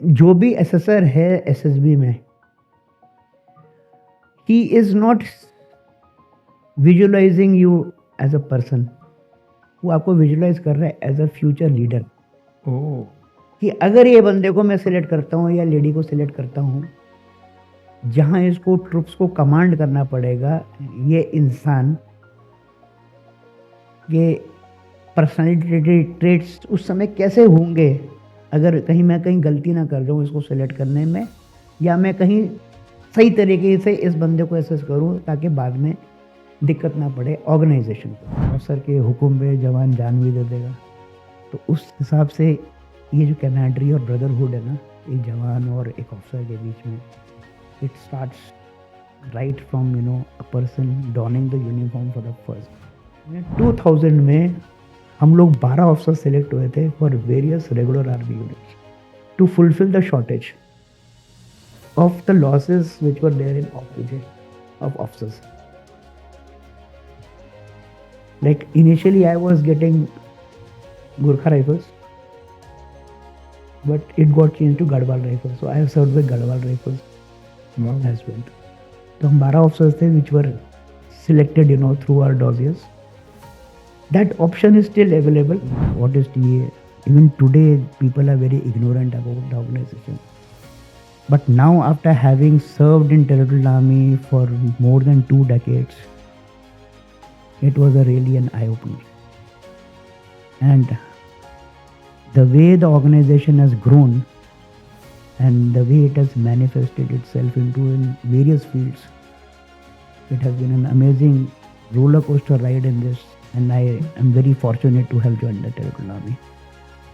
जो भी एसेसर है एसएसबी में, he is not visualising you as a person, वो आपको विजुअलाइज कर रहा है एज अ फ्यूचर लीडर। ओह कि अगर ये बंदे को मैं सिलेक्ट करता हूँ या लेडी को सिलेक्ट करता हूँ, जहाँ इसको ट्रुप्स को कमांड करना पड़ेगा, ये इंसान ये पर्सनालिटी ट्रेट्स उस समय कैसे होंगे अगर कहीं मैं कहीं गलती ना कर जाऊँ इसको सिलेक्ट करने में, या मैं कहीं सही तरीके से इस बंदे को एसेस करूँ ताकि बाद में दिक्कत ना पड़े ऑर्गेनाइजेशन को। अफसर के हुक्म पे जवान जान भी दे देगा, तो उस हिसाब से ये जो कैमराडरी और ब्रदरहुड है ना, एक जवान और एक ऑफिसर के बीच में, it starts right from a person donning the uniform for the first. 2000 में हम लोग 12 ऑफिसर सेलेक्ट हुए थे for various regular army units to fulfil the shortage of the losses which were there in of officers. Like initially I was getting Gurkha rifles, but it got changed to Garhwal rifles. So I have served with Garhwal rifles wow. as well. तो हम 12 officers थे which were selected through our dossiers. That option is still available. What is TA? Even today people are very ignorant about the organization. But now after having served in Territorial Army for more than 2 decades, it was really an eye-opener. And the way the organization has grown and the way it has manifested itself into in various fields, it has been an amazing roller coaster ride in this, and I am very fortunate to have joined the Territorial Army.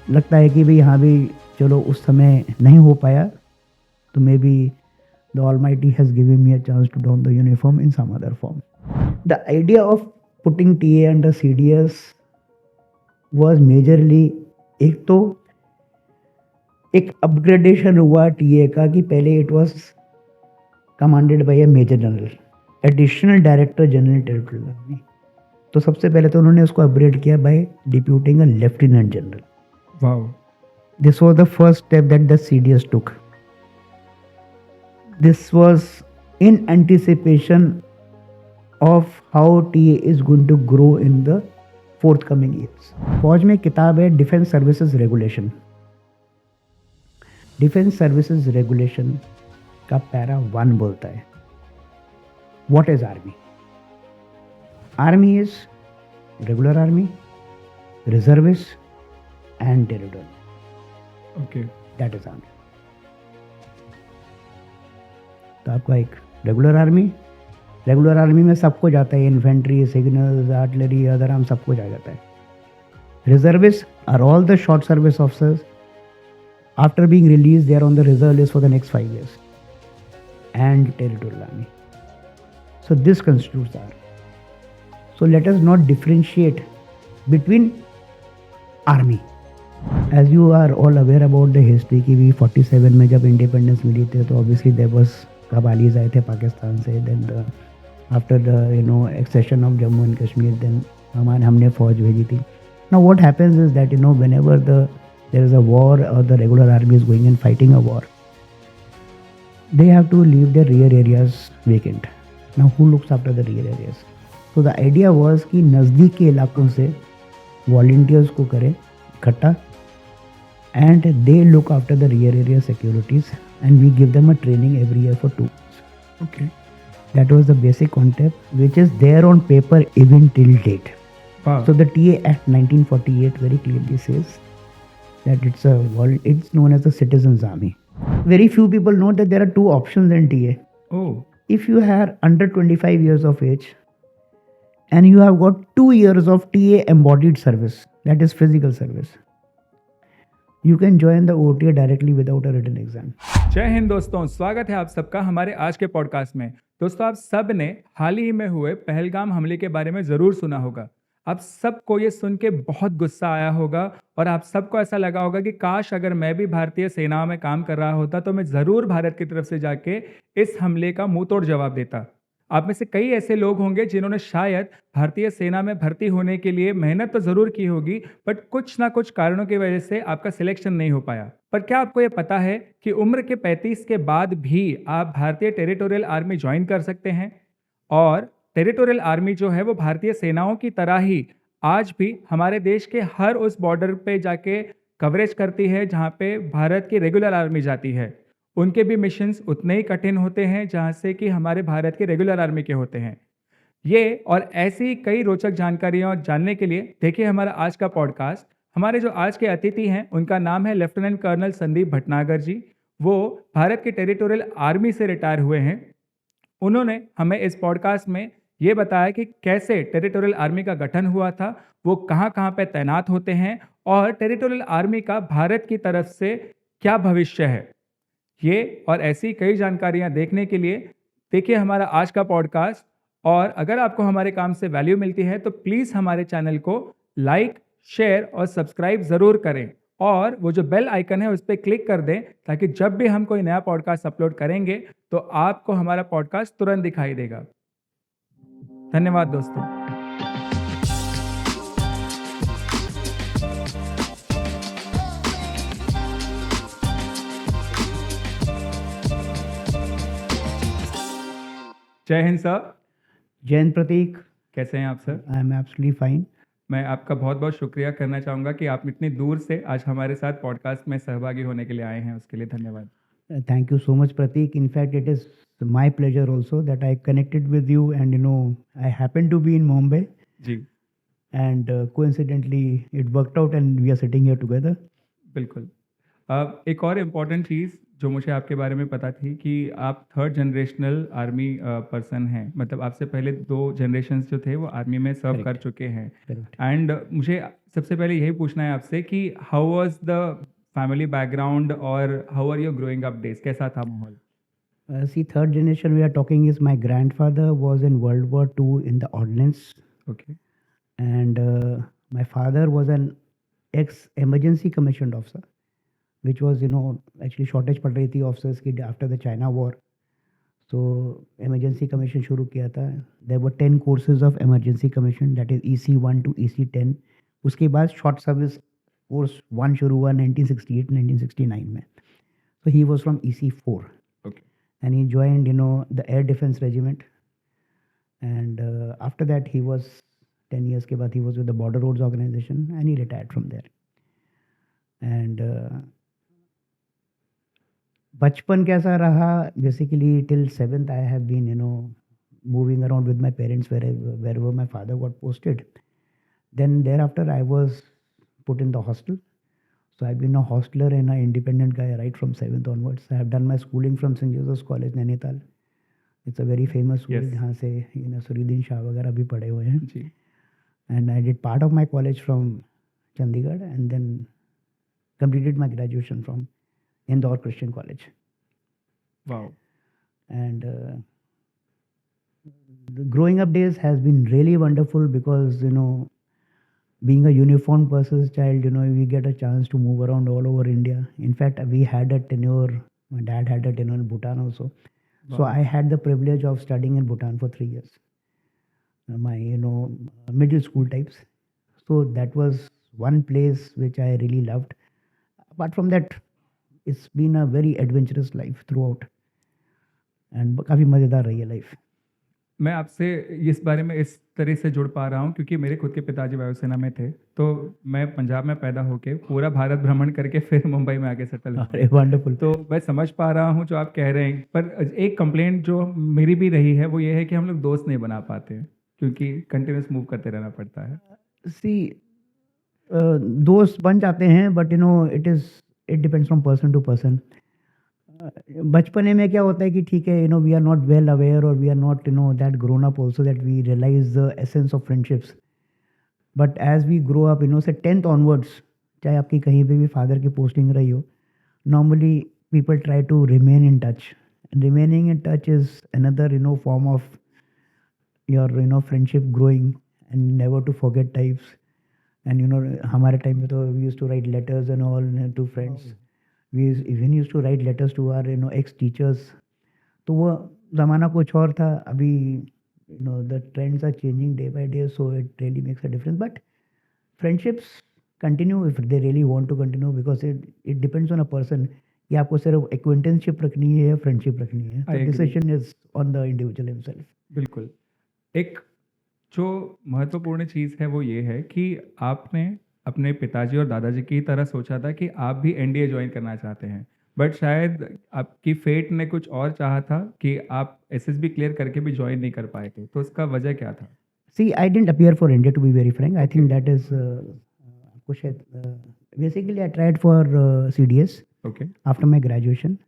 लगता है कि भाई हाँ भी चलो उस समय नहीं हो पाया, तो may be the Almighty has given me a chance to don the uniform in some other form. The idea of putting TA under CDS was majorly, एक तो एक अपग्रेडेशन हुआ टीए का कि पहले it was commanded by a major general, additional director general territorial army. तो सबसे पहले तो उन्होंने उसको अपग्रेड किया by deputing a lieutenant general. wow. This was the first step that the CDS took. This was in anticipation of how TA is going to grow in the fourth coming years. फौज में किताब है defence services regulation. Defence services regulation का para 1 बोलता है, what is army? Army is regular army, reservist and territorial. Okay. That is army. तो आपका एक रेगुलर आर्मी में सब कुछ आता है, infantry, signals, artillery, other arm, सब कुछ आ जाता है। Reservist are all the short service officers. After being released, they are on the reserve list for the next 5 years. And Territorial Army. So this constitutes army. So let us not differentiate between army. As you are all aware about the history कि भी 47 में जब independence मिली थी तो obviously there was कबालीज आए थे पाकिस्तान से, then after the accession of Jammu and Kashmir, then हमने फौज भेजी थी। Now what happens is that whenever there is a war or the regular army is going and fighting a war, they have to leave their rear areas vacant. Now who looks after the rear areas? So the idea was कि नज़दीक के इलाकों से volunteers को करें इकट्ठा, and they look after the rear area securities and we give them a training every year for 2 months. Okay. That was the basic concept which is there on paper even till date. Wow. So the TA Act 1948 very clearly says that it's known as the Citizens Army. Very few people know that there are 2 options in TA. Oh. If you are under 25 years of age and you have got 2 years of TA embodied service, that is physical service, you can join the OTA directly without a written exam. जय हिंद दोस्तों, स्वागत है आप सबका हमारे आज के podcast में। दोस्तों, आप सब ने हाल ही में हुए पहलगाम हमले के बारे में ज़रूर सुना होगा। आप सबको ये सुन के बहुत गुस्सा आया होगा और आप सबको ऐसा लगा होगा कि काश अगर मैं भी भारतीय सेना में काम कर रहा होता तो मैं ज़रूर भारत की तरफ से जाके इस हमले का मुंह तोड़ जवाब देता। आप में से कई ऐसे लोग होंगे जिन्होंने शायद भारतीय सेना में भर्ती होने के लिए मेहनत तो ज़रूर की होगी, बट कुछ ना कुछ कारणों की वजह से आपका सिलेक्शन नहीं हो पाया। पर क्या आपको ये पता है कि उम्र के 35 के बाद भी आप भारतीय टेरिटोरियल आर्मी ज्वाइन कर सकते हैं? और टेरिटोरियल आर्मी जो है वो भारतीय सेनाओं की तरह ही आज भी हमारे देश के हर उस बॉर्डर पे जाके कवरेज करती है जहाँ पे भारत की रेगुलर आर्मी जाती है। उनके भी मिशंस उतने ही कठिन होते हैं जहाँ से कि हमारे भारत के रेगुलर आर्मी के होते हैं। ये और ऐसी कई रोचक जानकारियाँ जानने के लिए देखिए हमारा आज का पॉडकास्ट। हमारे जो आज के अतिथि हैं उनका नाम है लेफ्टिनेंट कर्नल संदीप भटनागर जी। वो भारत के टेरिटोरियल आर्मी से रिटायर हुए हैं। उन्होंने हमें इस पॉडकास्ट में ये बताया कि कैसे टेरिटोरियल आर्मी का गठन हुआ था, वो कहाँ-कहाँ पे तैनात होते हैं और टेरिटोरियल आर्मी का भारत की तरफ से क्या भविष्य है। ये और ऐसी कई जानकारियाँ देखने के लिए देखिए हमारा आज का पॉडकास्ट। और अगर आपको हमारे काम से वैल्यू मिलती है तो प्लीज़ हमारे चैनल को लाइक, शेयर और सब्सक्राइब ज़रूर करें और वो जो बेल आइकन है उस पर क्लिक कर दें ताकि जब भी हम कोई नया पॉडकास्ट अपलोड करेंगे तो आपको हमारा पॉडकास्ट तुरंत दिखाई देगा। धन्यवाद दोस्तों। जय हिंद सर। जैन प्रतीक, कैसे हैं आप sir? I am absolutely fine. मैं आपका बहुत बहुत शुक्रिया करना चाहूँगा कि आप इतनी दूर से आज हमारे साथ पॉडकास्ट में सहभागी होने के लिए आए हैं, उसके लिए धन्यवाद। Thank you so much, Pratik. In fact, it is my pleasure also that I connected with you, and I happen to be in Mumbai, ji and coincidentally, it worked out, and we are sitting here together. बिल्कुल। एक और important चीज़ जो मुझे आपके बारे में पता थी कि आप थर्ड जनरेशनल आर्मी पर्सन हैं, मतलब आपसे पहले 2 जनरेशन्स जो थे वो आर्मी में सर्व कर Correct. चुके हैं। Correct. एंड मुझे सबसे पहले यही पूछना है आपसे कि how was the family background और how are your growing up days, कैसा था माहौल? See, third generation we are talking is my grandfather was in World War II in the ordnance, okay and my father was an ex-emergency commissioned officer, which was actually shortage पड़ रही थी officers की after the China war. So emergency commission शुरू किया था. There were 10 courses of emergency commission, that is EC1 to EC10. उसके बाद short service course 1 शुरू हुआ 1968-1969 में. So he was from EC4. Okay And he joined the air defense regiment, and after that he was 10 years के बाद he was with the border roads organization, and he retired from there. And बचपन कैसा रहा, basically till 7th I have been moving around with my parents wherever my father got posted. Then thereafter I was put in the hostel. So I've been a hostler and an independent guy right from 7th onwards. I have done my schooling from St. Joseph's College, Nainital. It's a very famous school Yes. जहाँ से सुरीदीन शाह वगैरह भी पढ़े हुए हैं. जी And I did part of my college from Chandigarh, and then completed my graduation from Indore Christian College. Wow And the growing up days has been really wonderful because being a uniformed person's child, we get a chance to move around all over India. In fact, we had a tenure, my dad had a tenure in Bhutan also. So Wow. I had the privilege of studying in Bhutan for 3 years. My middle school types. So that was one place which I really loved. Apart from that, it's been a very adventurous life throughout, and काफ़ी मज़ेदार रही है life. मैं आपसे इस बारे में इस तरह से जुड़ पा रहा हूँ क्योंकि मेरे खुद के पिताजी वायुसेना में थे, तो मैं पंजाब में पैदा होके पूरा भारत भ्रमण करके फिर मुंबई में आके सेटल हुआ। अरे वंडरफुल. तो मैं समझ पा रहा हूँ जो आप कह रहे हैं, पर एक कंप्लेंट जो मेरी भी रही है वो ये है कि हम लोग दोस्त नहीं बना पाते हैं क्योंकि कंटिन्यूस मूव करते रहना पड़ता है। See, दोस्त बन जाते हैं, but it depends from person to person. बचपने में क्या होता है कि ठीक है, we are not well aware और we are not that grown up also that we realise the essence of friendships. But as we grow up से 10th ऑनवर्ड्स, चाहे आपकी कहीं पे भी फादर की पोस्टिंग रही हो, normally people try to remain in touch. Remaining in touch is another form of your friendship growing and never to forget types. And हमारे टाइम में तो we used to write letters and all to friends. We even used to write letters to our ex teachers. तो वो ज़माना कुछ और था, अभी the trends are changing day by day, so it really makes a difference, but friendships continue if they really want to continue, because it it depends on a person कि आपको सिर्फ एक्वेंटेंसशिप रखनी है या फ्रेंडशिप रखनी है, I the agree. Decision is on the individual himself. बिल्कुल। एक जो महत्वपूर्ण चीज़ है वो ये है कि आपने अपने पिताजी और दादाजी की तरह सोचा था कि आप भी एनडीए ज्वाइन करना चाहते हैं, बट शायद आपकी फेट ने कुछ और चाहा था कि आप एसएसबी क्लियर करके भी ज्वाइन नहीं कर पाए थे, तो उसका वजह क्या था? See, I didn't appear for India, to be very frank. I think Okay. that is आपको शायद basically I tried for CDS okay. after my graduation,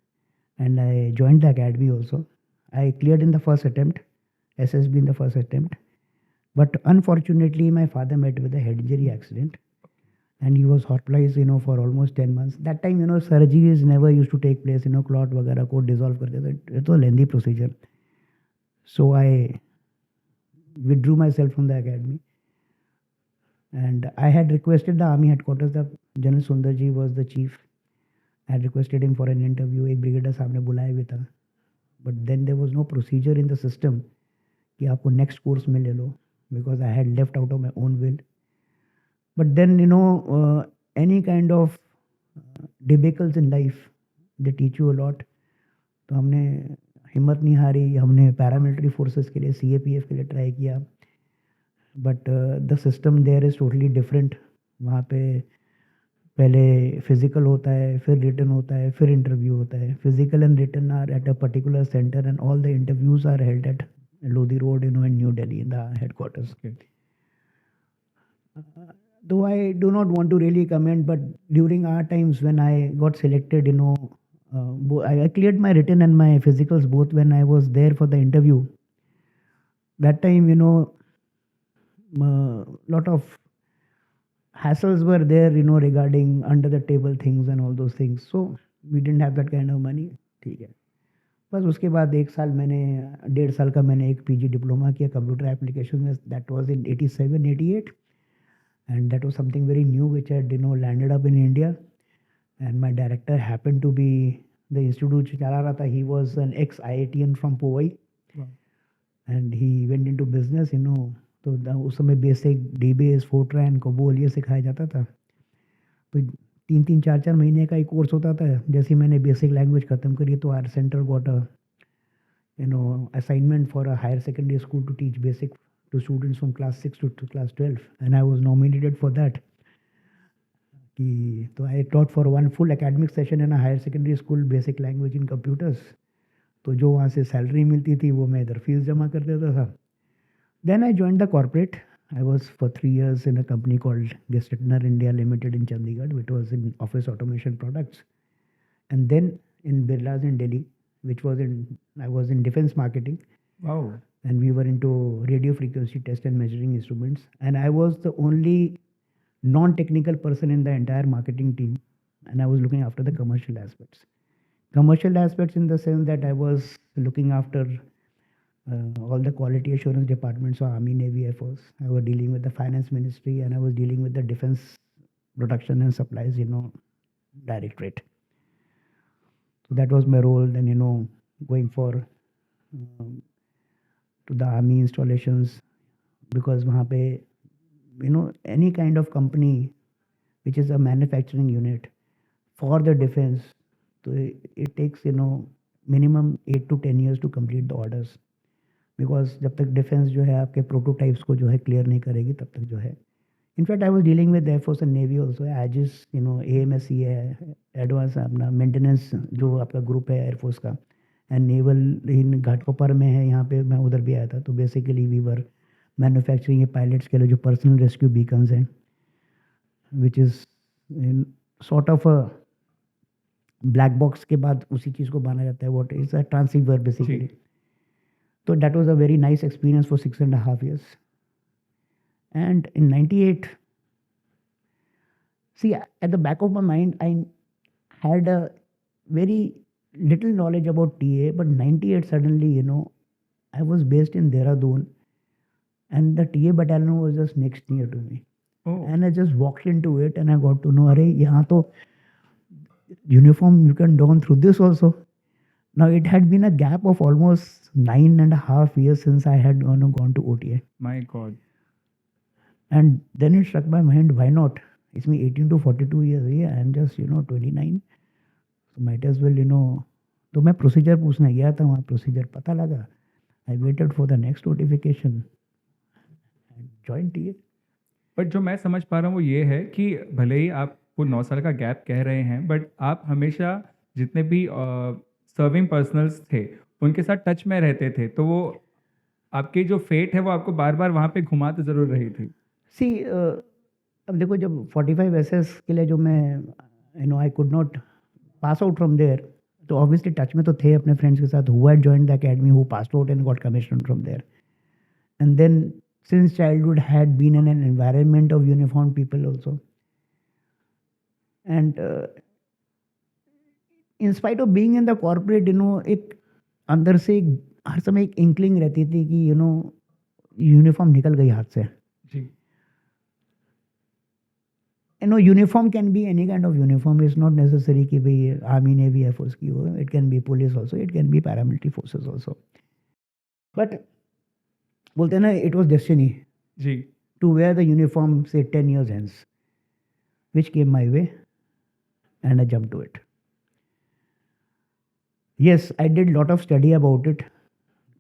and I joined the academy also. I cleared in the first attempt, SSB in the first attempt, but unfortunately my father met with a head injury accident, and he was hospitalized for almost 10 months. That time surgeries never used to take place, clot वगैरह को dissolve कर देते, it was a lengthy procedure. So I withdrew myself from the academy, and I had requested the army headquarters, the General Sundarji was the chief. I had requested him for an interview, एक brigadier साहब ने बुलाया भी था, but then there was no procedure in the system कि आपको next course में ले लो, because I had left out of my own will. But then any kind of debacles in life, they teach you a lot. तो हमने हिम्मत नहीं हारी, हमने पैरामिलिट्री फोर्सेस के लिए CAPF के लिए ट्राई किया, but the system there is totally different. वहाँ पे पहले फिजिकल होता है, फिर रिटन होता है, फिर इंटरव्यू होता है। Physical and written are at a particular centre, and all the interviews are held at Lodhi road in New Delhi in the headquarters. Okay. Though I do not want to really comment, but during our times when I got selected, I cleared my written and my physicals both when I was there for the interview. That time, lot of hassles were there, regarding under the table things and all those things. So we didn't have that kind of money. ठीक है, बस उसके बाद 1 साल मैंने 1.5 साल का मैंने एक PG डिप्लोमा किया कंप्यूटर एप्लीकेशन में। That was in 87-88, and that was something very new which had landed up in India, and my director happened to be the institute चला रहा था, he was an ex IITian from Powai. Wow. and he went into business, तो उस समय basic DBase Fortran COBOL ये सिखाया जाता था। तो 3-3 4-4 महीने का एक कोर्स होता था। जैसे मैंने बेसिक लैंग्वेज ख़त्म करी तो our centre got a assignment for a higher secondary school to teach basic to students from class 6 to class 12, and I was nominated for that. So I taught for one full academic session in a higher secondary school basic language in computers. तो जो वहाँ से salary मिलती थी वो मैं इधर fees जमा कर देता था। Then I joined the corporate. I was for 3 years in a company called Gestetner India Limited in Chandigarh, which was in office automation products. And then in Birla's in Delhi, I was in defense marketing. Wow. And we were into radio frequency test and measuring instruments. And I was the only non-technical person in the entire marketing team. And I was looking after the commercial aspects. Commercial aspects in the sense that I was looking after all the quality assurance departments of Army, Navy, Air Force. I was dealing with the finance ministry, and I was dealing with the defense production and supplies, directorate. So that was my role. Then, going for to the army installations, because वहाँ पे, any kind of company which is a manufacturing unit for the defense, so it takes, minimum 8 to 10 years to complete the orders. Because जब तक defence जो है आपके prototypes को जो है क्लियर नहीं करेगी तब तक जो है। In fact I was dealing with air force and navy also, एजिस AMSC है, एडवांस अपना मेंटेनेंस जो आपका ग्रुप है एयरफोर्स का, एंड नेवल इन घाटकोपर में है, यहाँ पे मैं उधर भी आया था। तो basically we were manufacturing pilots के लिए जो पर्सनल रेस्क्यू बीकन्स हैं, which is sort of a black box के बाद उसी चीज़ को माना जाता है, what is a transceiver basically. So that was a very nice experience for 6.5 years. And in 98, see, at the back of my mind, I had a very little knowledge about TA, but 98 suddenly, I was based in Dehradun, and the TA battalion was just next near to me. Oh. And I just walked into it and I got to know, अरे यहाँ तो uniform you can don through this also. Now it had been a gap of almost 9.5 years since I had gone to OTA. My God. And then it struck my mind, why not? It's me 18 to 42 years. Yeah, I'm just 29. So might as well तो मैं procedure पूछने गया था, वहाँ procedure पता लगा. I waited for the next notification and joined TA. But जो मैं समझ पा रहा हूँ वो ये है कि भले ही आप वो 9 साल का गैप कह रहे हैं, बट आप हमेशा जितने भी सर्विंग पर्सनल्स थे उनके साथ टच में रहते थे, तो वो आपकी जो फेट है वो आपको बार बार वहाँ पे घुमा तो ज़रूर रही थी. सी अब देखो, जब 45 SS के लिए जो मैं I could not pass out from there, तो ऑब्वियसली टच में तो थे अपने फ्रेंड्स के साथ who had joined the academy, who passed out and got commission from there. And then since childhood had been in an environment of uniformed people also, and in spite of being in the corporate, एक अंदर से हर समय एक inkling रहती थी कि uniform निकल गई हाथ से. जी. Uniform can be any kind of uniform. It's not necessary कि भाई आर्मी नेवी एयरफोर्स की हो. It can be police also, it can be paramilitary forces also. But बोलते हैं ना, इट वॉज डेस्टिनी जी. to wear the uniform, say 10 years hence, which came my way and I jumped to it. Yes, I did lot of study about it,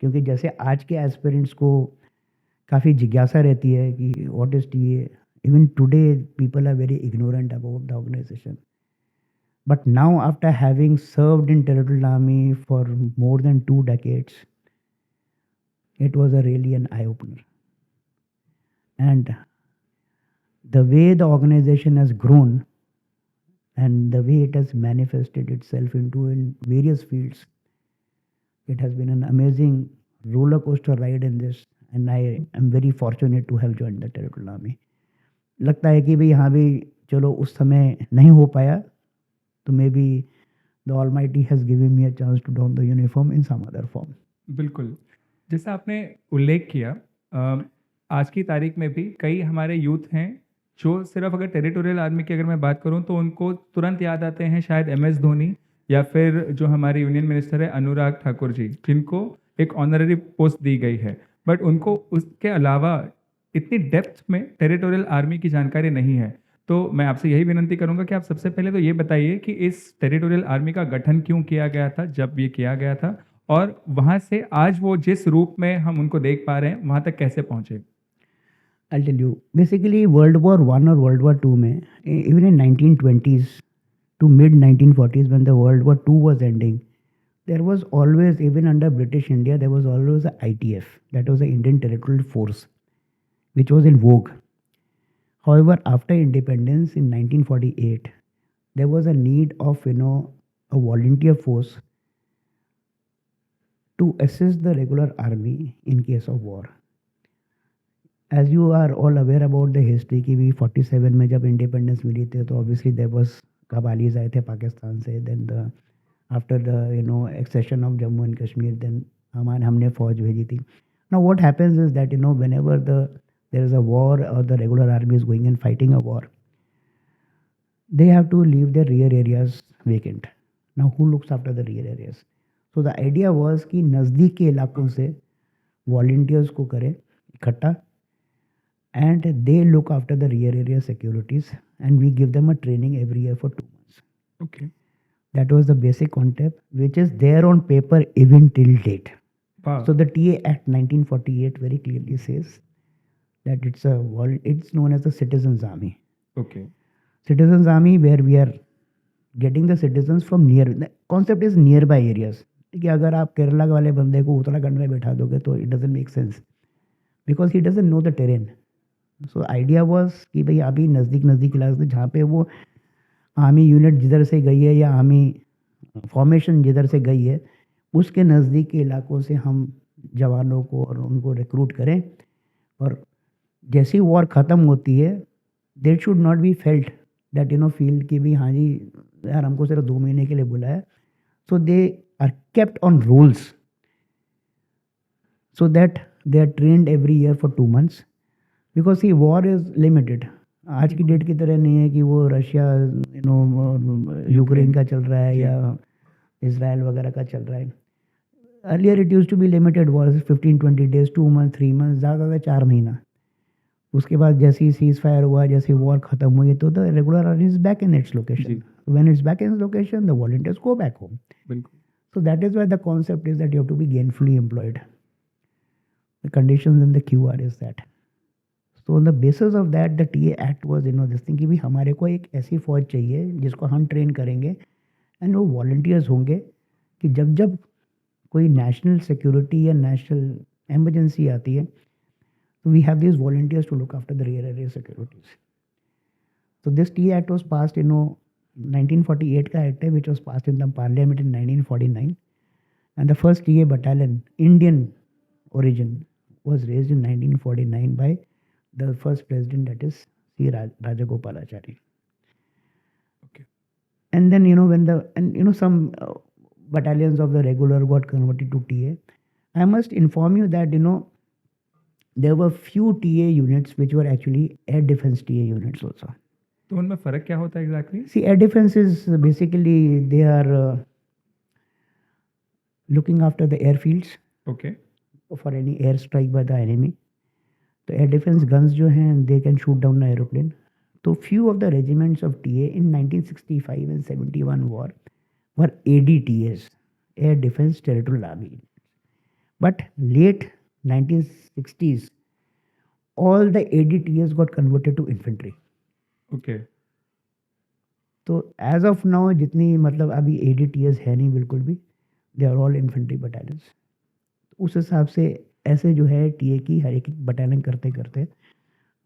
क्योंकि जैसे आज के aspirants को काफ़ी जिज्ञासा रहती है कि what is TA. Even today people are very ignorant about the organization. But now, after having served in Territorial Army for more than 2 decades, it was really an eye-opener. And the way the organization has grown and the way it has manifested itself into in various fields, it has been an amazing roller coaster ride in this, and I am very fortunate to have joined the Territorial Army. लगता है कि भाई हाँ भाई चलो उस समय नहीं हो पाया, तो maybe the almighty has given me a chance to don the uniform in some other form. बिल्कुल. जैसा आपने उल्लेख किया, आज की तारीख में भी कई हमारे यूथ हैं जो सिर्फ, अगर टेरिटोरियल आर्मी की अगर मैं बात करूं तो उनको तुरंत याद आते हैं शायद MS धोनी, या फिर जो हमारे यूनियन मिनिस्टर है अनुराग ठाकुर जी, जिनको एक ऑनररी पोस्ट दी गई है, बट उनको उसके अलावा इतनी डेप्थ में टेरिटोरियल आर्मी की जानकारी नहीं है. तो मैं आपसे यही विनती करूंगा कि आप सबसे पहले तो ये बताइए कि इस टेरिटोरियल आर्मी का गठन क्यों किया गया था, जब ये किया गया था, और वहाँ से आज वो जिस रूप में हम उनको देख पा रहे हैं वहाँ तक कैसे पहुँचे. I'll tell you. Basically, World War I और World War II में, even in 1920s to mid 1940s, when the World War II was ending, there was always, even under British India, there was always a ITF, that was the Indian Territorial Force, which was in vogue. However, after independence in 1948, there was a need of a volunteer force to assist the regular army in case of war. As you are all aware about the history कि भी 47 में जब independence मिली थी, तो obviously there was कबालीज आए थे पाकिस्तान से. Then the after the accession of Jammu and Kashmir, then हमने फौज भेजी थी. Now what happens is that whenever there is a war और the regular army is going and fighting a war, they have to leave their rear areas vacant. Now who looks after the rear areas? So the idea was कि नज़दीक के इलाकों से volunteers को करें इकट्ठा, and they look after the rear area securities, and we give them a training every year for 2 months. Okay. That was the basic concept, which is there on paper even till date. Wow. So the TA Act 1948 very clearly says that it's known as the Citizens Army. Okay. Citizens Army, where we are getting the citizens from near. The concept is nearby areas. कि अगर आप केरला वाले बंदे को उत्तराखंड में बैठा दोगे तो it doesn't make sense, because he doesn't know the terrain. So idea was कि भाई अभी नज़दीक इलाके से जहाँ पे वो आर्मी यूनिट जिधर से गई है या आर्मी फॉर्मेशन जिधर से गई है, उसके नज़दीक के इलाकों से हम जवानों को और उनको रिक्रूट करें, और जैसी वॉर ख़त्म होती है, there should not be felt that feel कि भाई हाँ जी यार हमको सिर्फ 2 महीने के लिए बुलाया. So they are kept on rolls so that they are trained every year for 2 months, because see war is limited. आज की डेट की तरह नहीं है कि वो रशिया यूक्रेन का चल रहा है या इसराइल वगैरह का चल रहा है। Earlier it use to be limited war 15-20 days, 2 month, 3 month, ज़्यादा 4 महीना। उसके बाद जैसे ही सीज फायर हुआ, जैसे वॉर खत्म हुई, तो the regular army is back in its location. When it's back in location, the volunteers go back home. बिल्कुल। So that is why the concept is that you have to be gainfully employed. The conditions in the QR is that. So on the basis of that, the TA Act was, this thing कि भी हमारे को एक ऐसी फौज चाहिए जिसको हम ट्रेन करेंगे, एंड वो वॉल्टियर्स होंगे कि जब जब कोई नेशनल सिक्योरिटी या नेशनल एमरजेंसी आती है, तो we have this volunteers to look after the rear area securities. So this TA Act was passed, 1948 का एक्ट है, which was passed in the parliament in 1949, and the first TA battalion, Indian origin, was raised in 1949 by the first president, that is C. Rajagopalachari. Okay. And then when some battalions of the regular got converted to TA. I must inform you that there were few TA units which were actually air defense TA units also. तो उनमें फ़र्क क्या होता है exactly? See, air defense is basically they are looking after the airfields okay. for any air strike by the enemy. तो air defense guns जो हैं, they can shoot down the aeroplane. तो few of the regiments of TA in 1965 and 71 war were ADTAs, Air Defense Territorial Army. But late 1960s, all the ADTAs got converted to infantry. Okay. तो as of now जितनी मतलब अभी ADTAs है नहीं बिल्कुल भी, they are all infantry battalions. उस हिसाब से ऐसे जो है TA की हर एक बटालियन करते करते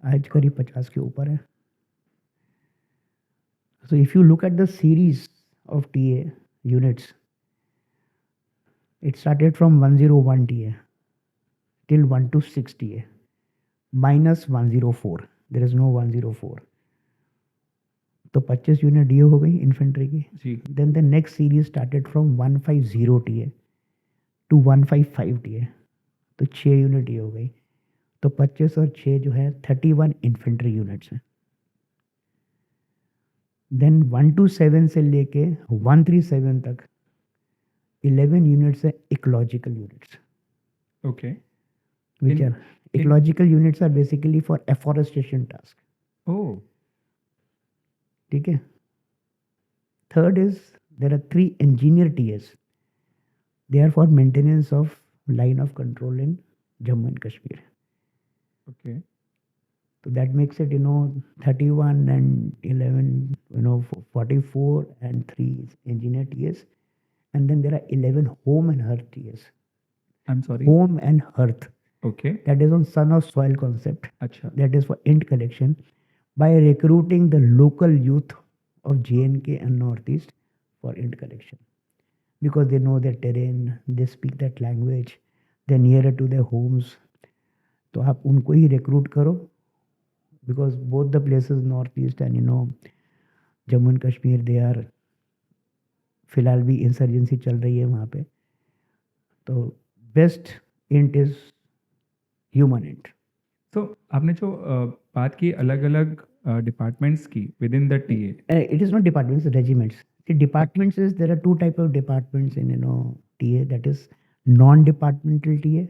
आज करीब 50 के ऊपर है. So if you look at the series of TA units, it started from 101 TA till 126 TA minus 104. There is no 104. तो 25 यूनिट DA हो गई इन्फेंट्री की. जी. Then the next series started from 150 TA to 155 TA. तो 6 unit DA हो गई. तो 25 और 6 जो है 31 इन्फेंट्री यूनिट्स हैं. देन 127 से लेके 137 तक 11 यूनिट्स है ecological units. Okay. Which are ecological units are basically for afforestation task. ओह. ठीक है. Third is there are 3 engineer TAs. They are for maintenance of line of control in Jammu and Kashmir. Okay. So that makes it 31 and 11 44 and 3 is engineer TAs, and then there are 11 home and hearth TAs. I am sorry. Home and hearth. Okay. That is on son of soil concept. अच्छा. That is for int collection by recruiting the local youth of JNK and Northeast for int collection, because they know their terrain, they speak that language, they're nearer to their homes. तो आप उनको ही recruit करो, because both the places Northeast and Jammu and Kashmir, they are फिलहाल भी insurgency चल रही है वहाँ पे. तो best int is human int. तो आपने जो बात की अलग अलग डिपार्टमेंट्स की with in the TA. It is not departments, regiments. The departments is there are 2 type of departments in TA, that is non-departmental TA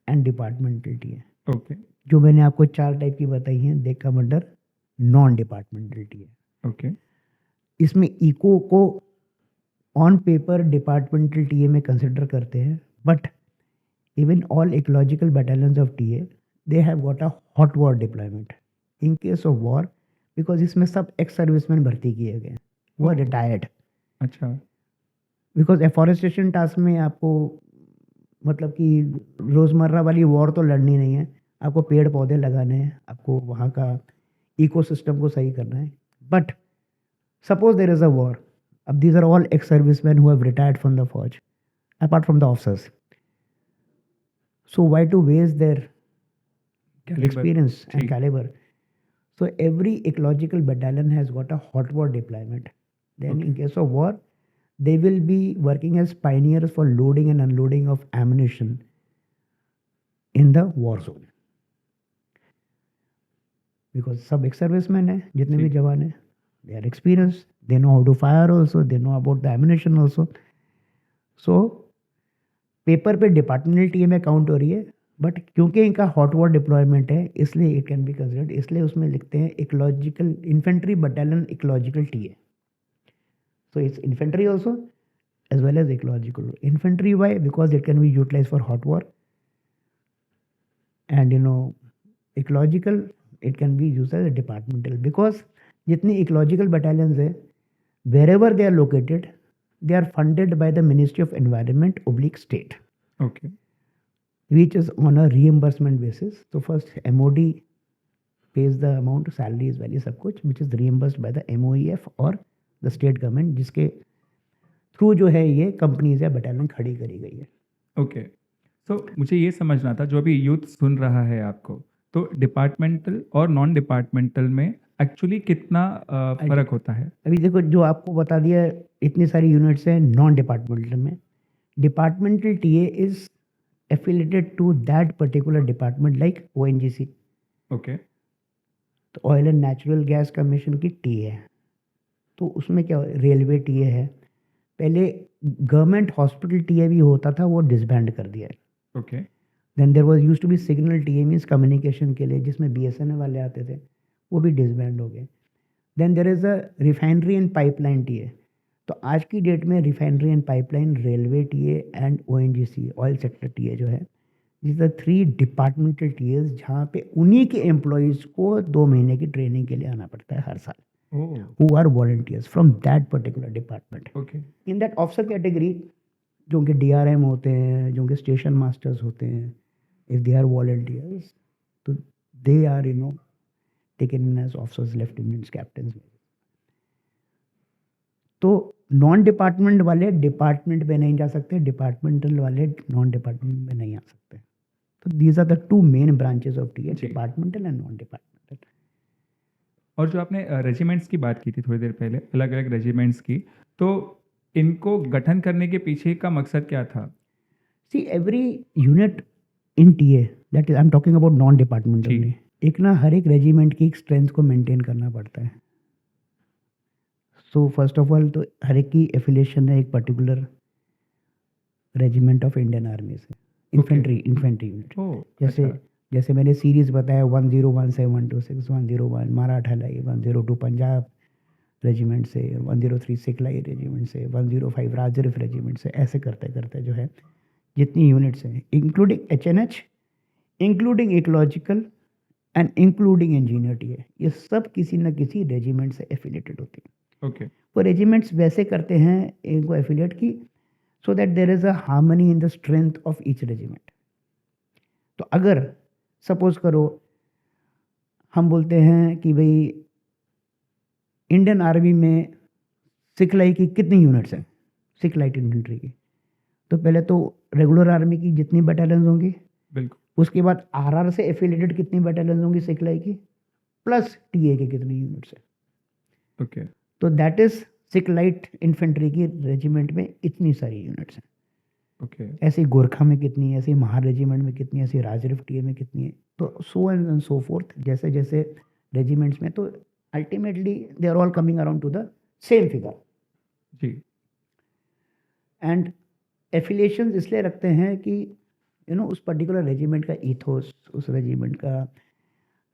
and departmental TA. Okay. जो मैंने आपको 4 टाइप की बताई हैं, they come under non-departmental TA. Okay. इसमें eco को on paper departmental TA में consider करते हैं, but even all ecological battalions of TA they have got a hot war deployment in case of war, because इसमें सब ex serviceman भर्ती किए गए, वो रिटायर्ड. अच्छा. बिकॉज एफॉरेस्टेशन टास्क में आपको मतलब कि रोज़मर्रा वाली वॉर तो लड़नी नहीं है, आपको पेड़ पौधे लगाने हैं, आपको वहाँ का इकोसिस्टम को सही करना है. But suppose there is a war. अब these are all ex-servicemen who have retired from the forge, apart from the officers. So why to waste their experience and caliber? So every ecological battalion has got a hot war deployment. Then in case of war, they will be working as pioneers for loading and unloading of ammunition in the war zone. Because सब ex-servicemen हैं, जितने भी जवान हैं, they are experienced, they know how to fire also, they know about the ammunition also. So paper पे departmental TA में count हो रही है, बट क्योंकि इनका हॉट वॉर डिप्लॉयमेंट है इसलिए इट कैन बी कंसिडर्ड, इसलिए उसमें लिखते हैं ecological infantry battalion ecological TA. So it's infantry also as well as ecological. Infantry why? Because it can be utilized for hot war, and ecological it can be used as a departmental, because जितनी ecological battalions है wherever they are located they are funded by the Ministry of Environment oblique state, okay. which is on a reimbursement basis. So first MOD pays the amount, salary is value सब कुछ, which is reimbursed by the MOEF or the state government, जिसके through जो है ये companies या battalion खड़ी करी गई है. ओके. सो मुझे ये समझना था, जो अभी यूथ सुन रहा है आपको, तो डिपार्टमेंटल और नॉन डिपार्टमेंटल में एक्चुअली कितना फर्क होता है? अभी देखो जो आपको बता दिया, इतनी सारी यूनिट्स हैं नॉन डिपार्टमेंटल में. Departmental TA is affiliated to that particular department, like ONGC, okay. तो oil and natural gas commission की टीए है. तो उसमें क्या, रेलवे टीए है. पहले गवर्नमेंट हॉस्पिटल टीए भी होता था, वो डिसबैंड कर दिया है. Okay. Then there was used to be signal TA, means communication के लिए, जिसमें BSNL वाले आते थे, वो भी डिसबैंड हो गए. Then there is a refinery and pipeline TA. तो आज की डेट में refinery and pipeline, railway TA and ONGC oil sector TA जो है, दिस आर 3 डिपार्टमेंटल टीएज, जहाँ पे उन्हीं के एम्प्लॉयज़ को 2 महीने की ट्रेनिंग के लिए आना पड़ता है हर साल, ओह. who are volunteers from that particular department. Okay. In that officer category, जो कि DRM होते हैं, जो कि स्टेशन मास्टर्स होते हैं, if they are volunteers, तो they are taken in as officers, lieutenants, captains. तो नॉन डिपार्टमेंट वाले डिपार्टमेंट में नहीं जा सकते, डिपार्टमेंटल वाले नॉन डिपार्टमेंट में नहीं आ सकते. तो these are the 2 main branches of TA, जी. Departmental and non departmental. और जो आपने रेजिमेंट्स की बात की थी थोड़ी देर पहले, अलग अलग रेजिमेंट्स की, तो इनको गठन करने के पीछे का मकसद क्या था? See, every unit in TA, that is I'm talking about non departmental जी. में, एक ना हर एक रेजिमेंट की एक स्ट्रेंथ को मेंटेन करना पड़ता है. सो फर्स्ट ऑफ ऑल तो हर एक की एफिलिएशन है एक particular regiment of Indian army से. इन्फेंट्री यूनिट, ओह. जैसे अच्छा. जैसे मैंने सीरीज बताया 1017 126 101 मराठा लाई, 102 पंजाब रेजिमेंट से, 103 सिखलाई रेजिमेंट से, 105 राजरिफ रेजिमेंट से, ऐसे करते करते जो है जितनी यूनिट्स हैं, including HNH, including ecological and including engineer TA, ये सब किसी न किसी रेजिमेंट से एफिलेटेड होती हैं. ओके. वो रेजिमेंट्स वैसे करते हैं इनको एफिलिएट की, so that there is a harmony in the strength of each regiment. तो अगर सपोज करो हम बोलते हैं कि भाई इंडियन आर्मी में सिखलाई की कितनी यूनिट्स हैं, सिख लाइट इन्फेंट्री की, तो पहले तो रेगुलर आर्मी की जितनी बैटालियंस होंगी, बिल्कुल. उसके बाद RR से एफिलेटेड कितनी बैटालियंस होंगी सिखलाई की, प्लस टीए के कितनी यूनिट्स हैं. ओके. तो that is Sikh light infantry की रेजिमेंट में इतनी सारी यूनिट्स हैं. ओके. ऐसे गोरखा में कितनी है, ऐसे महार रेजिमेंट में कितनी है, ऐसे राजरिफ टीए में कितनी है, तो सो एंड सो फोर्थ, जैसे जैसे रेजिमेंट्स में. तो ultimately they are all coming around to the same figure. जी. एंड एफिलिएशंस इसलिए रखते हैं कि उस पर्टिकुलर रेजिमेंट का ईथोस, उस रेजिमेंट का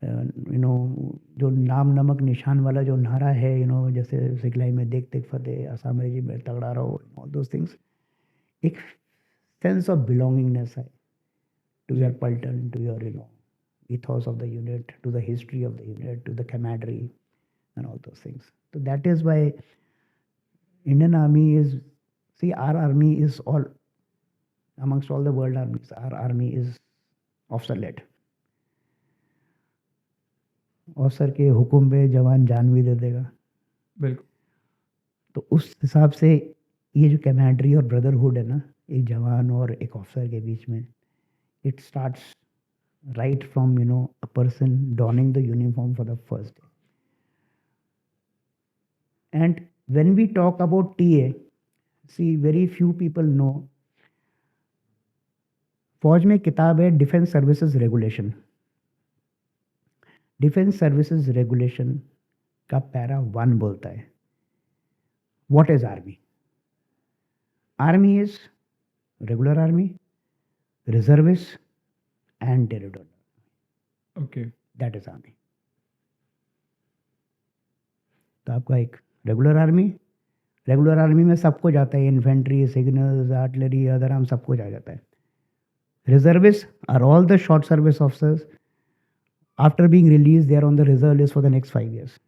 जो नाम नमक निशान वाला जो नारा है, जैसे सिखलाई में देख देख फतेह, आसाम रेजिमेंट तगड़ा रहो, ऑल दोज थिंग्स, एक सेंस ऑफ बिलोंगिंगनेस है to your paltan, to your ethos of the unit, to the history of the unit, to the camaraderie and all those things. So that is why Indian Army is, see, our army is all, amongst all the world armies, our army is officer led. Officer के हुक्म पे जवान जान भी दे देगा. बिल्कुल. तो उस हिसाब से ये जो कैमरेडरी और ब्रदरहुड है ना, एक जवान और एक ऑफिसर के बीच में, it starts right from a person donning the uniform for the first day. And when we talk about TA, see, very few people know, फौज में किताब है defence services regulation. Defence services regulation का para 1 बोलता है, what is army. Army is regular army, reservists, and territorial. Okay That is army. तो आपका एक रेगुलर आर्मी में सब कुछ आता है, infantry, signals, artillery, other arm, सब कुछ आ जाता है. Reservists are all the short service officers. After being released, they are on the reserve list for the next 5 years.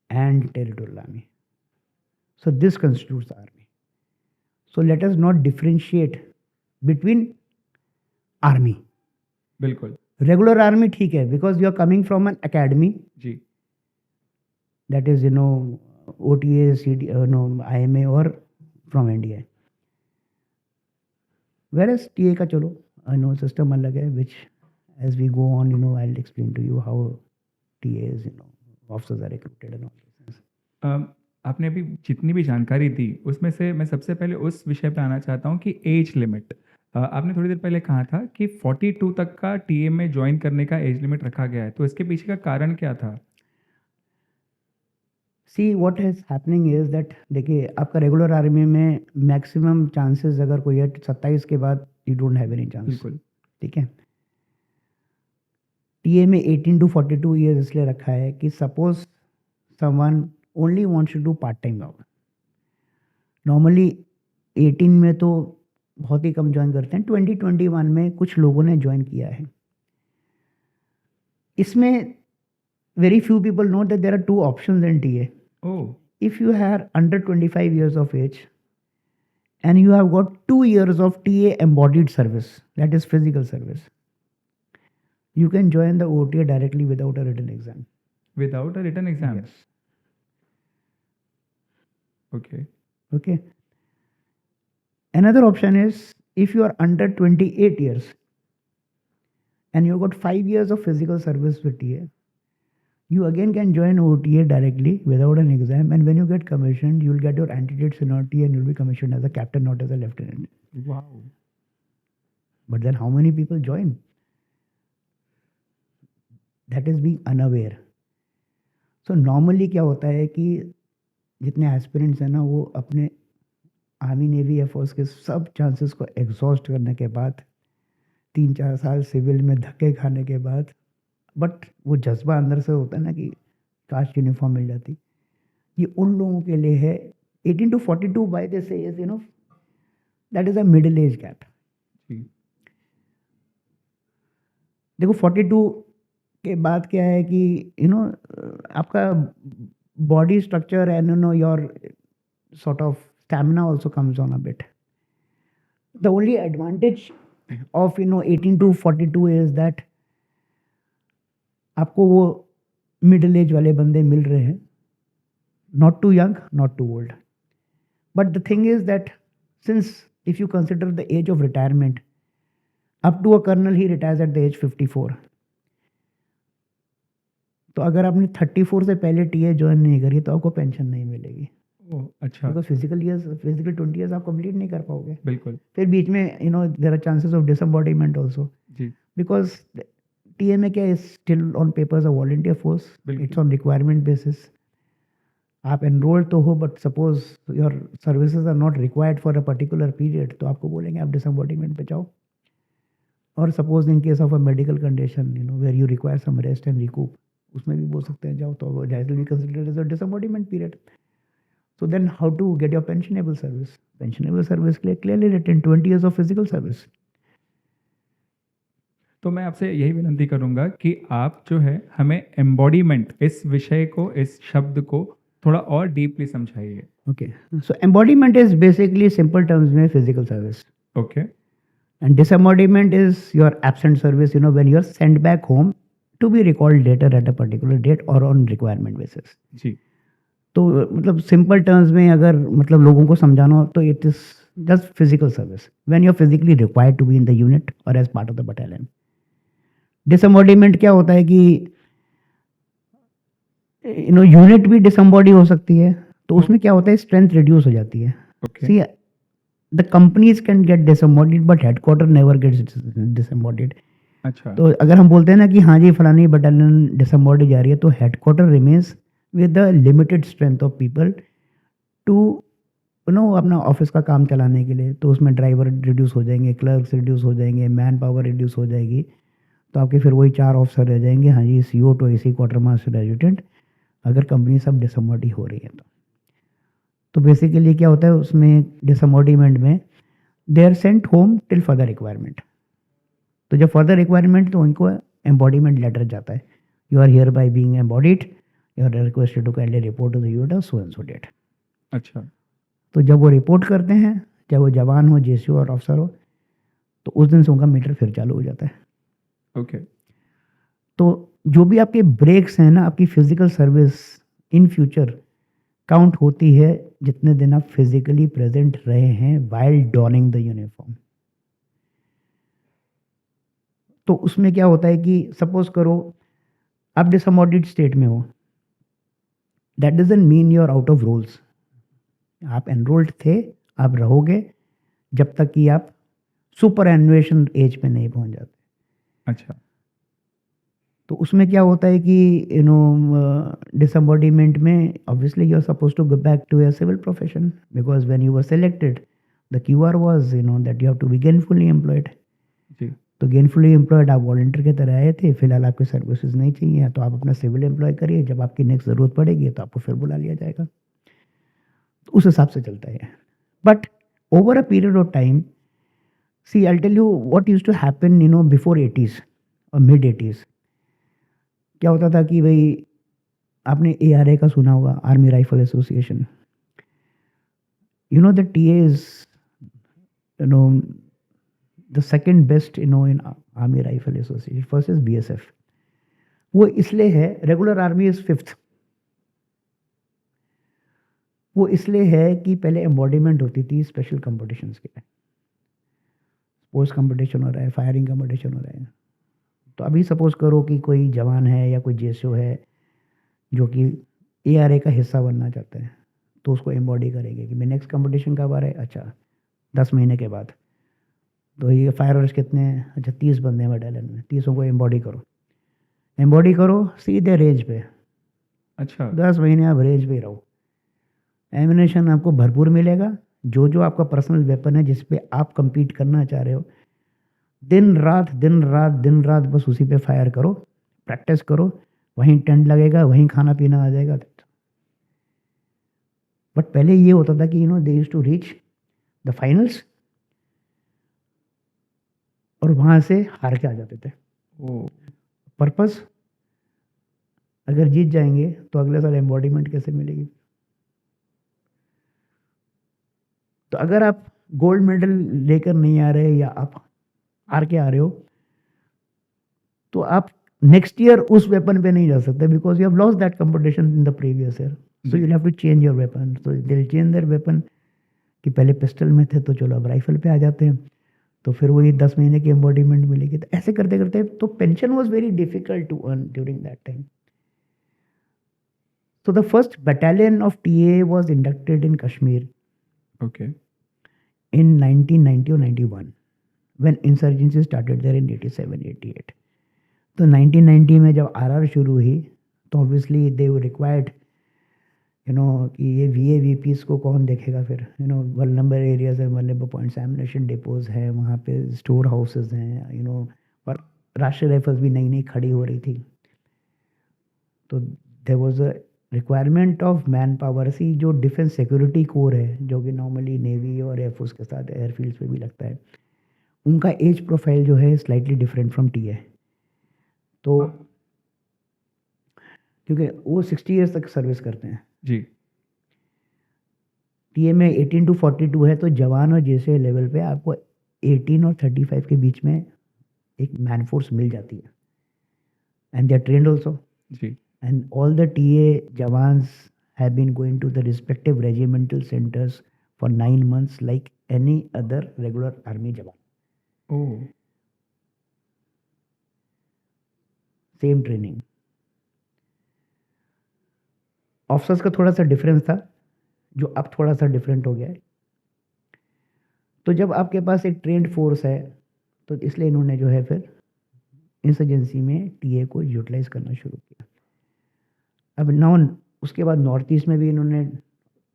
And territorial army. So this constitutes the army. So let us not differentiate between army. बिल्कुल Regular army ठीक है, because you are coming from an academy, ji that is, OTA, IMA or from NDA. Whereas TA का चलो, system अलग है, which as we go on, I'll explain to you how TAs, officers are recruited and all these things. आपने अभी जितनी भी जानकारी दी उसमें से मैं सबसे पहले उस विषय पे आना चाहता हूँ कि एज लिमिट आपने थोड़ी देर पहले कहा था कि 42 तक का टीए में ज्वाइन करने का एज लिमिट रखा गया है, तो इसके पीछे का कारण क्या था? See, what is happening is that देखिए आपका रेगुलर आर्मी में मैक्सिमम चांसेस अगर कोई है 27 के बाद you don't have any chance. बिल्कुल ठीक है. टीए में 18 to 42 ईयर्स इसलिए रखा है कि suppose someone only wants to do part time job. Normally 18 में तो बहुत ही कम ज्वाइन करते हैं. 2021 में कुछ लोगों ने ज्वाइन किया है. इसमें very few people know that there are two options in TA. Oh If you are under 25 years of age and you have got 2 years of TA embodied service, that is physical service, you can join the OTA directly without a written exam. Without a written exam. Yes. Okay Okay. Another option is if you are under 28 years and you have got 5 years of physical service with TA, you again can join OTA directly without an exam, and when you get commissioned, you will get your antecedent seniority and you will be commissioned as a captain, not as a lieutenant. Wow But then how many people join? That is being unaware. So normally क्या होता है कि जितने aspirants हैं ना वो अपने army navy air force के सब चांसेस को एग्जॉस्ट करने के बाद 3-4 साल सिविल में धक्के खाने के बाद, बट वो जज्बा अंदर से होता है ना कि काश यूनिफॉर्म मिल जाती. ये उन लोगों के लिए है 18 to 42 by this age, that is a middle age gap. जी देखो 42 के बाद क्या है कि आपका body structure and your sort of stamina also comes on a bit. The only advantage of 18 to 42 is that आपको वो मिडिल एज वाले बंदे मिल रहे हैं, not too young, not too old. But the thing is that since if you consider the age of retirement, up to a colonel he retires at the age 54. तो अगर आपने 34 से पहले टीए ज्वाइन नहीं करी तो आपको पेंशन नहीं मिलेगी. ओह अच्छा बिकॉज फिजिकल 20 ईयर्स आप कंप्लीट नहीं कर पाओगे. बिल्कुल फिर बीच में there are chances of disembodiment also, जी बिकॉज टीए में क्या है, still on papers a volunteer force, बिल्कुल. It's on requirement basis. आप एनरोल्ड तो हो but suppose your services are not required for a particular period, तो आपको बोलेंगे आप डिसएम्बॉडीमेंट पे जाओ. और suppose in case of a medical condition where you require some rest and recoup, उसमें भी बोल सकते हैं जाओ, तो that will be considered as a disembodiment period. So then how to get your pensionable service? Pensionable service के लिए clearly written 20 years of physical service. तो मैं आपसे यही विनती करूंगा कि आप जो है हमें एम्बॉडीमेंट इस विषय को, इस शब्द को थोड़ा और डीपली समझाइए. Okay. So embodiment is basically simple terms में physical service. Okay And disembodiment is your absent service, when you're sent back home to be recalled later at a particular date or on requirement basis. जी तो मतलब simple terms में अगर मतलब लोगों को समझाना हो तो it is just physical service when you are physically required to be in the unit और as part of the battalion. Disembodiment क्या होता है कि यूनिट भी डिसएम्बॉडी हो सकती है, तो उसमें क्या होता है स्ट्रेंथ रिड्यूस हो जाती है. Okay see the companies can get disembodied but headquarter never gets disembodied. अच्छा तो अगर हम बोलते हैं ना कि हाँ जी फलानी बटालियन डिसएम्बॉडी जा रही है, तो headquarter remains with the limited strength of people to अपना ऑफिस का काम चलाने के लिए, तो उसमें ड्राइवर रिड्यूस हो जाएंगे, क्लर्क्स रिड्यूस हो जाएंगे, मैन पावर रिड्यूस हो जाएगी, तो आपके फिर वही 4 ऑफिसर रह जाएंगे। हाँ जी, CO to AC, quarter master adjutant, अगर कंपनी सब डिसअमॉर्टी हो रही है तो बेसिकली क्या होता है उसमें डिसअमॉर्टीमेंट में, they are sent home till further requirement. तो जब फर्दर रिक्वायरमेंट, तो उनको एम्बॉडीमेंट लेटर जाता है, you are hereby being embodied, you are requested to kindly report to the unit so and so date. अच्छा। तो जब वो रिपोर्ट करते हैं, चाहे वो जवान हो, JCO और अफसर हो, तो उस दिन से उनका मीटर फिर चालू हो जाता है। ओके। तो जो भी आपके ब्रेक्स हैं ना, आपकी physical service in future count होती है जितने दिन आप फिजिकली प्रेजेंट रहे हैं वाइल डॉनिंग द यूनिफॉर्म। तो उसमें क्या होता है कि सपोज करो आप डिसअमॉर्टेड स्टेट में हो, that doesn't mean you are out of rules. आप एनरोल्ड थे, आप रहोगे जब तक कि आप सुपर एनुएशन एज पे नहीं पहुंच जाते। अच्छा। तो उसमें क्या होता है कि डिसएम्बॉडीमेंट में obviously you are suppose to go back to your civil profession, because when you were selected the QR was that you have to be gainfully employed. जी। तो गेनफुली एम्प्लॉयड आप वॉलंटियर की तरह आए थे, फिलहाल आपकी सर्विसेज नहीं चाहिए, तो आप अपना सिविल एम्प्लॉय करिए, जब आपकी नेक्स्ट ज़रूरत पड़ेगी तो आपको फिर बुला लिया जाएगा। तो उस हिसाब से चलता है। But over a period of time, see I tell you what used to happen before 80s और मिड 80s। क्या होता था कि भाई आपने ARA का सुना होगा, army rifle association. The TA is the second best in army rifle association, first is BSF। वो इसलिए है, रेगुलर आर्मी इज 5th। वो इसलिए है कि पहले एम्बॉडीमेंट होती थी स्पेशल कॉम्पिटिशन्स के लिए, स्पोर्ट्स कंपटीशन हो रहा है, फायरिंग कंपटीशन हो रहा है। तो अभी सपोज करो कि कोई जवान है या कोई JSO है जो कि ARA का हिस्सा बनना चाहता है, तो उसको एम्बॉडी करेंगे कि मैं नेक्स्ट कंपटीशन कब आ रहा है, अच्छा 10 महीने के बाद। तो ये फायरर्स कितने हैं, अच्छा 30 बंदे हैं बटालियन में, 30 को एम्बॉडी करो सीधे रेंज पे। अच्छा। 10 महीने आप रेंज पे रहो, एमिनेशन आपको भरपूर मिलेगा, जो आपका पर्सनल वेपन है जिस पे आप compete करना चाह रहे हो, दिन रात दिन रात दिन रात बस उसी पे फायर करो, प्रैक्टिस करो, वहीं टेंट लगेगा, वहीं खाना पीना आ जाएगा। बट पहले ये होता था कि they used to reach the finals और वहां से हार के आ जाते थे। ओ। पर्पस, अगर जीत जाएंगे तो अगले साल एम्बॉडीमेंट कैसे मिलेगी। तो अगर आप गोल्ड मेडल लेकर नहीं आ रहे या आप हार के आ रहे हो, तो आप नेक्स्ट ईयर उस वेपन पे नहीं जा सकते, because you have lost that competition in the previous year. So you have to change your weapon. So they will change their weapon, कि पहले पिस्टल में थे तो चलो अब राइफल पे आ जाते हैं, तो फिर वही 10 महीने की एम्बॉडीमेंट मिलेगी। तो ऐसे करते करते तो pension was very difficult to earn during that time. So the first battalion of TA was inducted in Kashmir okay. in 1990 or 91 when insurgency started there in 87-88. तो 1990 में जब RR शुरू हुई तो obviously they were required कि ये VAVPs को कौन देखेगा फिर, vulnerable areas and vulnerable points, ammunition depots हैं वहाँ पे, स्टोर हाउसेज हैं, और राष्ट्रीय राइफल्स भी नई नई खड़ी हो रही थी। तो there was a requirement of manpower. See जो डिफेंस सिक्योरिटी कोर है, जो कि नॉर्मली नेवी और एयरफोर्स के साथ एयरफील्ड्स पे भी लगता है, उनका एज प्रोफाइल जो है स्लाइटली डिफरेंट फ्रॉम TA। तो क्योंकि वो 60 ईयर्स तक सर्विस करते हैं जी। TA में 18 to 42 है, तो जवान और JSO लेवल पे आपको 18 और 35 के बीच में एक मैन फोर्स मिल जाती है, and they are trained also. जी। And all the TA Jawans have been going to the respective regimental centers for 9 months like any other regular army Jawan. O. Same training. Officers का थोड़ा सा difference था, जो अब थोड़ा सा different हो गया है। तो जब आपके पास एक ट्रेंड फोर्स है, तो इसलिए इन्होंने जो है फिर इंसर्जेंसी में TA को यूटिलाइज करना शुरू किया। अब उसके बाद नॉर्थ ईस्ट में भी इन्होंने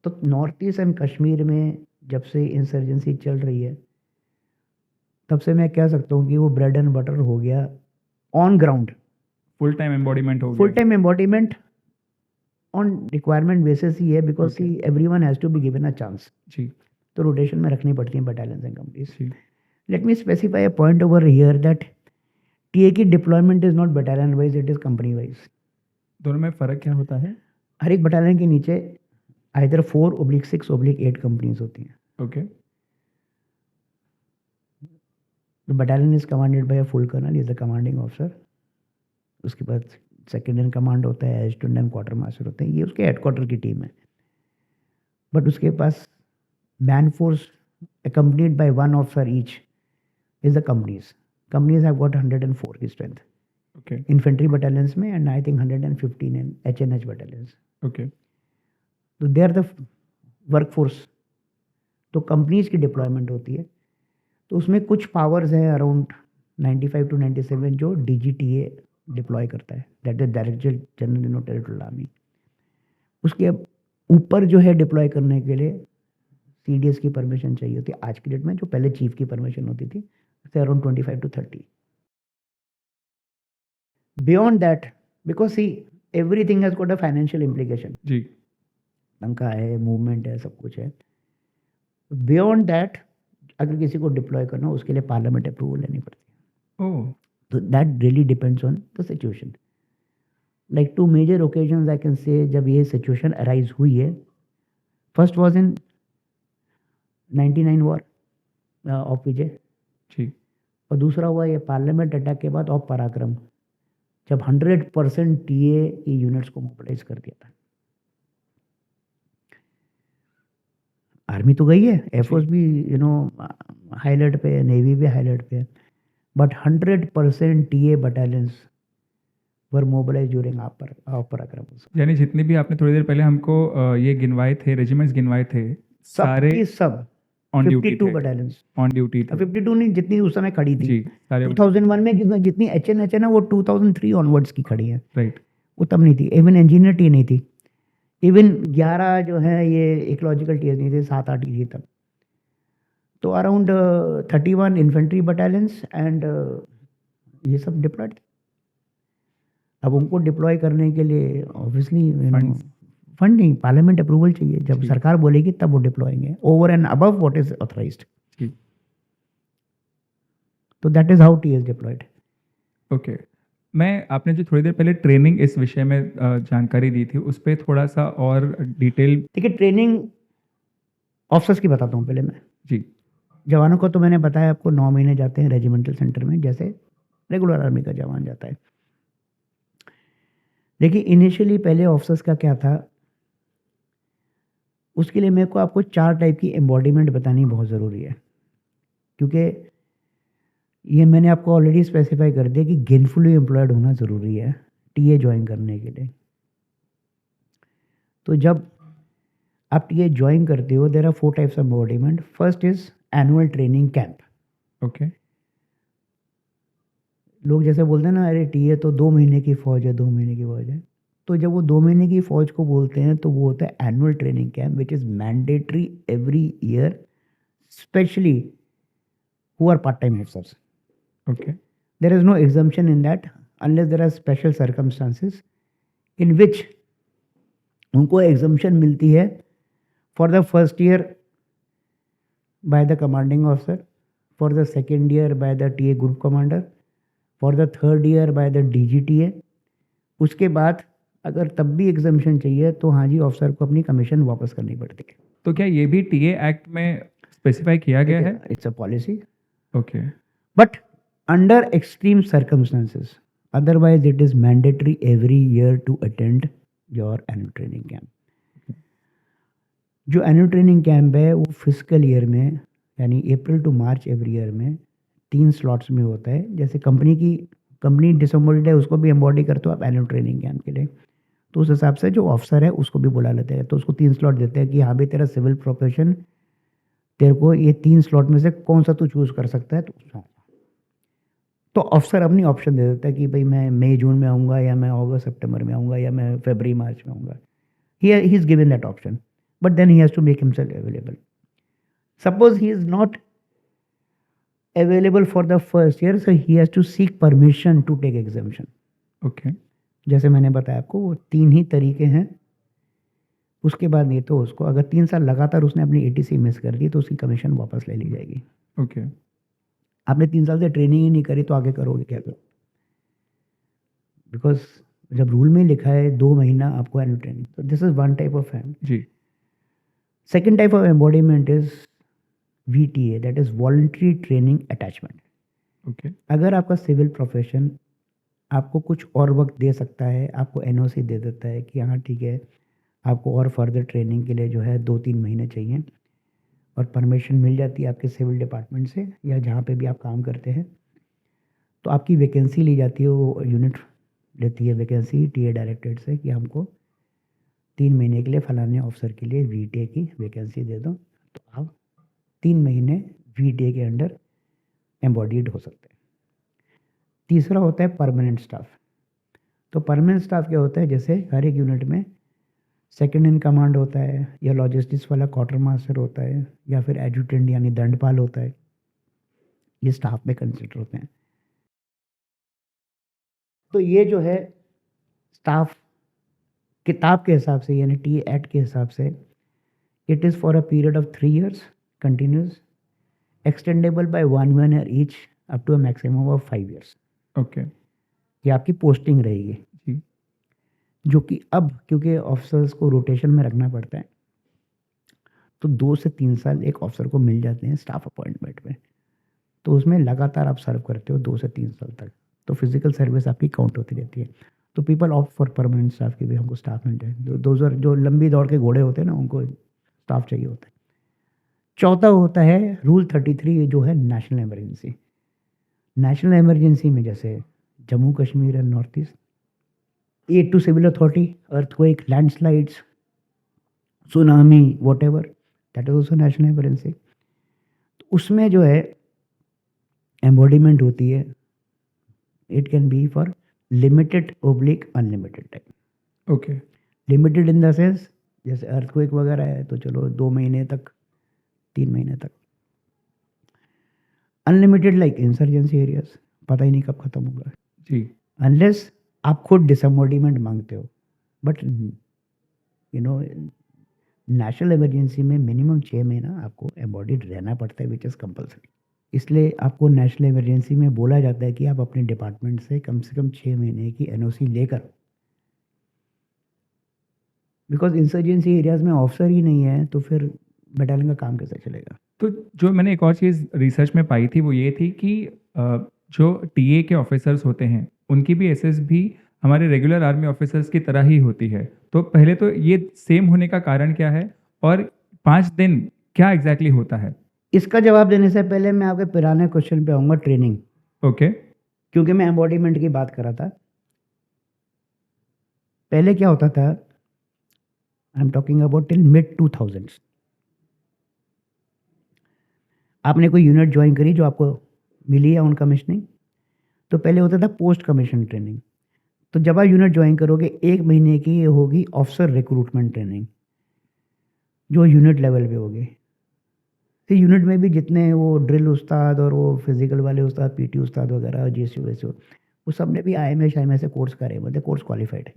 तो नॉर्थ ईस्ट एंड कश्मीर में जब से इंसर्जेंसी चल रही है, तब से मैं कह सकता हूँ कि वो ब्रेड एंड बटर हो गया on ground, full time embodiment हो फुल गया। Time embodiment on requirement basis ही है, because Okay. Everyone has to be given a chance. जी तो रोटेशन में रखनी पड़ती है बटालियंस एंड कंपनीज। जी let me specify a point over here that TA की deployment is not battalion wise, it is company wise. दोनों में फ़र्क क्या होता है? हर एक बटालियन के नीचे आइदर 4/6/8 कंपनीज होती हैं। Okay the battalion is commanded by a full colonel, is the commanding officer. उसके बाद सेकेंड इन कमांड होता है, एडजुटेंट एंड क्वार्टर मास्टर होते हैं, ये उसके हेडक्वार्टर की टीम है। बट उसके पास man force accompanied by one officer each is the companies. Companies have got 104 की strength. ओके Infantry battalions में and I think 115 in HNH battalions. Okay तो they are the workforce. तो companies की deployment होती है, तो उसमें कुछ पावर्स हैं अराउंड 95 to 97 जो DGTA डिप्लॉय करता है, that is director general territorial army. उसके ऊपर जो है डिप्लॉय करने के लिए CDS की परमिशन चाहिए होती है आज की डेट में, जो पहले चीफ की परमिशन होती थी, around 25 to 30। Beyond that, because see everything has got a financial implication, जी टंका है, मूवमेंट है, सब कुछ है। बियॉन्ड दैट अगर किसी को डिप्लॉय करना हो उसके लिए पार्लियामेंट अप्रूवल लेनी पड़ती है। ओह तो that really depends on the situation. Like two major occasions I can say जब ये सिचुएशन अराइज हुई है, first was in 99 war of Vijay, जी और दूसरा हुआ ये पार्लियामेंट अटैक के बाद ऑफ पराक्रम, जब 100% टीए की यूनिट्स को मोबिलाइज कर दिया था। आर्मी तो गई है, एयरफोर्स भी हाई अलर्ट पे है, नेवी भी हाई अलर्ट पे है, but 100% TA battalions were mobilise during of Parakram. यानी जितनी भी आपने थोड़ी देर पहले हमको ये गिनवाए थे, रेजिमेंट्स गिनवाए थे, सारे सब ऑन ड्यूटी 52 थे, बटालियंस, ऑन ड्यूटी थे। 52 नहीं, जितनी उस समय खड़ी थी जी सारे 2001 में, क्योंकि जितनी HNH है ना वो 2003 ऑनवर्ड्स की खड़ी है, राइट वो तब नहीं थी। इवन इंजीनियर टी नहीं थी, इवन 11 जो है ये इकोलॉजिकल टीयर नहीं थे, 7-8 ही थी तब। तो अराउंड 31 इन्फेंट्री बटालियंस एंड ये सब डिप्लॉयड थे। अब उनको डिप्लॉय करने के लिए ऑब्वियसली Funds. फंड नहीं, पार्लियामेंट अप्रूवल चाहिए। जब जी। सरकार बोलेगी तब वो डिप्लॉयेंगे, over and above what is authorised. जी तो that is how T is deployed. Okay मैं आपने जो थोड़ी देर पहले ट्रेनिंग इस विषय में जानकारी दी थी, उस पर थोड़ा सा और डिटेल। देखिए, ट्रेनिंग ऑफिसर्स की बताता हूँ पहले मैं। जी जवानों को तो मैंने बताया आपको 9 महीने जाते हैं रेजिमेंटल सेंटर में, जैसे रेगुलर आर्मी का जवान जाता है। देखिए, इनिशियली पहले ऑफिसर्स का क्या था, उसके लिए मेरे को आपको 4 टाइप की एम्बॉडीमेंट बतानी बहुत ज़रूरी है, क्योंकि ये मैंने आपको ऑलरेडी स्पेसिफाई कर दिया कि गेनफुली एम्प्लॉयड होना ज़रूरी है टीए ज्वाइन करने के लिए। तो जब आप टीए ज्वाइन करते हो, there are 4 types of embodiment. First is annual training camp. Okay लोग जैसे बोलते हैं ना, अरे टीए तो 2 महीने की फ़ौज है, 2 महीने की फ़ौज है। तो जब वो 2 महीने की फ़ौज को बोलते हैं तो वो होता है annual training camp, which is mandatory every year, specially who are part time officers. Okay There is no exemption in that unless there are special circumstances in which उनको exemption मिलती है for the first year by the commanding officer, for the second year by the TA group commander, for the third year by the DGTA। उसके बाद अगर तब भी exemption चाहिए तो हाँ जी, ऑफिसर को अपनी कमीशन वापस करनी पड़ती है। तो क्या ये भी टीए एक्ट में स्पेसिफाई किया गया है? It's a policy, okay but under extreme circumstances, otherwise it is mandatory every year to attend your annual training camp। जो annual training camp है वो फिजिकल ईयर में, यानी अप्रैल टू मार्च एवरी ईयर में 3 स्लॉट्स में होता है। जैसे कंपनी डिसम्बर्ड है, उसको भी एम्बॉडी करते हो आप एनुअल ट्रेनिंग कैंप के लिए, तो उस हिसाब से जो ऑफिसर है उसको भी बुला लेते हैं, तो उसको 3 स्लॉट देते हैं कि हाँ भाई, तेरा सिविल प्रोफेशन, तेरे को ये 3 स्लॉट में से कौन सा तू चूज़ कर सकता है। तो ऑफिसर अपनी ऑप्शन दे देता है कि भाई मैं मई जून में आऊँगा, या मैं अगस्त सितंबर में आऊँगा, या मैं फरवरी मार्च में आऊँगा। He is given that option, but then he has to make himself available. Suppose he is not available for the first year, so he has to seek permission to take exemption. Okay जैसे मैंने बताया आपको, वो 3 ही तरीके हैं. उसके बाद नहीं तो उसको अगर 3 साल लगातार उसने अपनी एटीसी मिस कर दी तो उसकी कमीशन वापस ले ली जाएगी. ओके आपने 3 साल से ट्रेनिंग ही नहीं करी तो आगे करोगे क्या फिर? बिकॉज जब रूल में लिखा है 2 महीना आपको एनुअल ट्रेनिंग, तो this is one type of M. जी second type of embodiment is VTA, that is voluntary training attachment. Okay अगर आपका सिविल प्रोफेशन आपको कुछ और वक्त दे सकता है, आपको NOC दे देता है कि हाँ ठीक है, आपको और फर्दर ट्रेनिंग के लिए जो है 2-3 महीने चाहिए, और परमिशन मिल जाती है आपके सिविल डिपार्टमेंट से या जहाँ पे भी आप काम करते हैं, तो आपकी वैकेंसी ली जाती है. वो यूनिट लेती है वैकेंसी TA डायरेक्टरेट से कि हमको 3 महीने के लिए फलाने ऑफिसर के लिए VTA की वैकेंसी दे दो, तो आप 3 महीने VTA के अंडर एम्बॉडीड हो सकते हैं. तीसरा होता है परमानेंट स्टाफ. तो परमानेंट स्टाफ क्या होता है, जैसे हर एक यूनिट में सेकंड इन कमांड होता है, या लॉजिस्टिक्स वाला क्वार्टर मास्टर होता है, या फिर एडजुटेंट यानी दंडपाल होता है. ये स्टाफ में कंसिडर होते हैं. तो ये जो है स्टाफ किताब के हिसाब से यानी TA एक्ट के हिसाब से, it is for a period of 3 years continuous, extendable by 1 year each up to a maximum of 5 years. Okay ये आपकी पोस्टिंग रहेगी, जी जो कि अब क्योंकि ऑफिसर्स को रोटेशन में रखना पड़ता है, तो 2 से 3 साल एक ऑफिसर को मिल जाते हैं स्टाफ अपॉइंटमेंट में. तो उसमें लगातार आप सर्व करते हो 2 से 3 साल तक, तो फिजिकल सर्विस आपकी काउंट होती रहती है. तो people opt for permanent staff की भी हमको स्टाफ मिल जाए. जो लंबी दौड़ के घोड़े होते हैं ना, उनको स्टाफ चाहिए होता है. चौथा होता है रूल 33, जो है नेशनल इमरजेंसी. नेशनल इमरजेंसी में जैसे Jammu Kashmir and north east, aid to civil authority, earthquake, landslides, tsunami, whatever, that is also national emergency. तो उसमें जो है एम्बॉडीमेंट होती है, it can be for limited oblique unlimited time. Okay limited in the sense जैसे earthquake वगैरह है तो चलो 2 महीने तक, 3 महीने तक. अनलिमिटेड लाइक इंसर्जेंसी एरियाज, पता ही नहीं कब खत्म होगा, जी अनलेस आप खुद डिसएम्बॉडीमेंट मांगते हो. But you know national emergency में मिनिमम 6 महीना आपको एम्बॉडीड रहना पड़ता है, विच इज़ कंपल्सरी. इसलिए आपको नेशनल इमरजेंसी में बोला जाता है कि आप अपने डिपार्टमेंट से कम 6 महीने की NOC लेकर, बिकॉज इंसर्जेंसी एरियाज में ऑफिसर ही नहीं है तो फिर बटालियन का काम कैसे चलेगा. तो जो मैंने एक और चीज़ रिसर्च में पाई थी वो ये थी कि जो TA के ऑफिसर्स होते हैं उनकी भी SS भी हमारे रेगुलर आर्मी ऑफिसर्स की तरह ही होती है. तो पहले तो ये सेम होने का कारण क्या है, और 5 दिन क्या एग्जैक्टली होता है? इसका जवाब देने से पहले मैं आपके पुराने क्वेश्चन पे आऊँगा, ट्रेनिंग. ओके क्योंकि मैं एम्बॉडीमेंट की बात कर रहा था. पहले क्या होता था, I am talking about till mid 2000s. आपने कोई यूनिट ज्वाइन करी जो आपको मिली है ऑन कमीशनिंग, तो पहले होता था पोस्ट कमीशन ट्रेनिंग. तो जब आप यूनिट ज्वाइन करोगे 1 महीने की ये होगी ऑफिसर रिक्रूटमेंट ट्रेनिंग, जो यूनिट लेवल पे होगी. फिर यूनिट में भी जितने वो ड्रिल उस्ताद और वो फिजिकल वाले उस्ताद, PT उस्ताद वगैरह, GSU वैसे, वो सब ने भी IMS से कोर्स करे, मतलब कोर्स क्वालिफाइड है.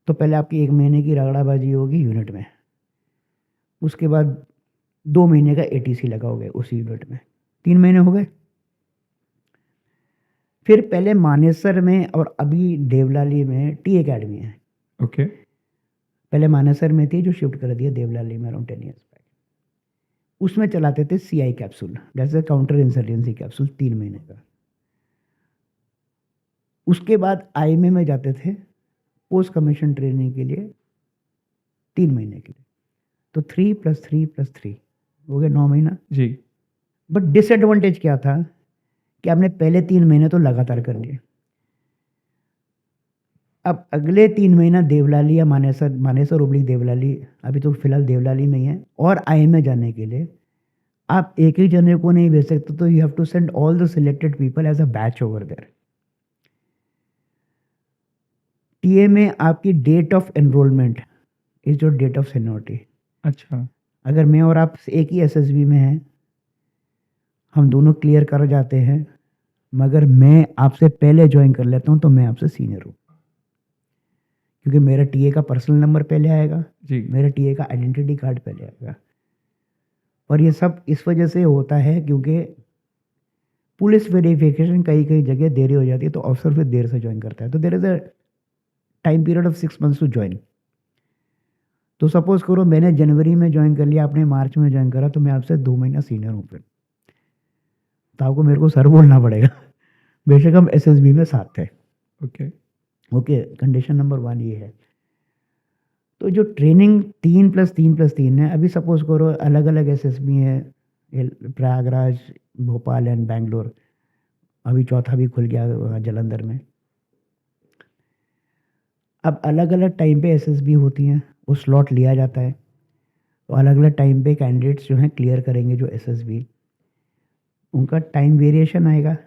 तो पहले आपकी 1 महीने की रगड़ाबाजी होगी यूनिट में, उसके बाद 2 महीने का ATC लगाओगे उसी यूनिट में, 3 महीने हो गए. फिर पहले मानेसर में और अभी देवलाली में टी अकेडमी है. ओके पहले मानेसर में थी, जो शिफ्ट कर दिया देवलाली में अराउंड 10 years बैक. उसमें चलाते थे CI कैप्सूल, जैसे काउंटर इंसर्जेंसी कैप्सूल, 3 महीने का. उसके बाद IMA में जाते थे पोस्ट कमीशन ट्रेनिंग के लिए 3 महीने के लिए. तो 3 + 3 + 3 हो गया 9 महीना. जी बट डिसएडवांटेज क्या था कि आपने पहले 3 महीने तो लगातार कर लिए. अब अगले 3 महीना देवलाली या मानेसर ओब्लिक देवलाली, अभी तो फिलहाल देवलाली में ही है, और IMA जाने के लिए आप एक ही जने को नहीं भेज सकते, तो you have to send all the selected people as a batch over there. TA में आपकी date of enrolment is your date of seniority. अच्छा। अगर मैं और आप एक ही एसएसबी में हैं, हम दोनों क्लियर कर जाते हैं, मगर मैं आपसे पहले ज्वाइन कर लेता हूँ तो मैं आपसे सीनियर हूँ, क्योंकि मेरा टीए का पर्सनल नंबर पहले आएगा, जी। मेरा टीए का आइडेंटिटी कार्ड पहले आएगा। और ये सब इस वजह से होता है क्योंकि पुलिस वेरिफिकेशन कई कई जगह देरी हो जाती है, तो अफसर फिर देर से ज्वाइन करता है, तो there is a time period of 6 months to join. तो सपोज करो मैंने जनवरी में ज्वाइन कर लिया, आपने मार्च में ज्वाइन करा, तो मैं आपसे 2 महीना सीनियर हूँ फिर, तो आपको मेरे को सर बोलना पड़ेगा बेशक हम एसएसबी में साथ थे। ओके। ओके, कंडीशन नंबर 1 ये है। तो जो ट्रेनिंग 3+3+3 है, अभी सपोज करो अलग अलग एसएसबी है, प्रयागराज, भोपाल एंड बैंगलोर, अभी चौथा भी खुल गया वहाँ जलंधर में। अब अलग अलग टाइम पे एसएसबी होती हैं, वो स्लॉट लिया जाता है, तो अलग अलग टाइम पे कैंडिडेट्स जो हैं क्लियर करेंगे जो एसएसबी, उनका टाइम वेरिएशन आएगा।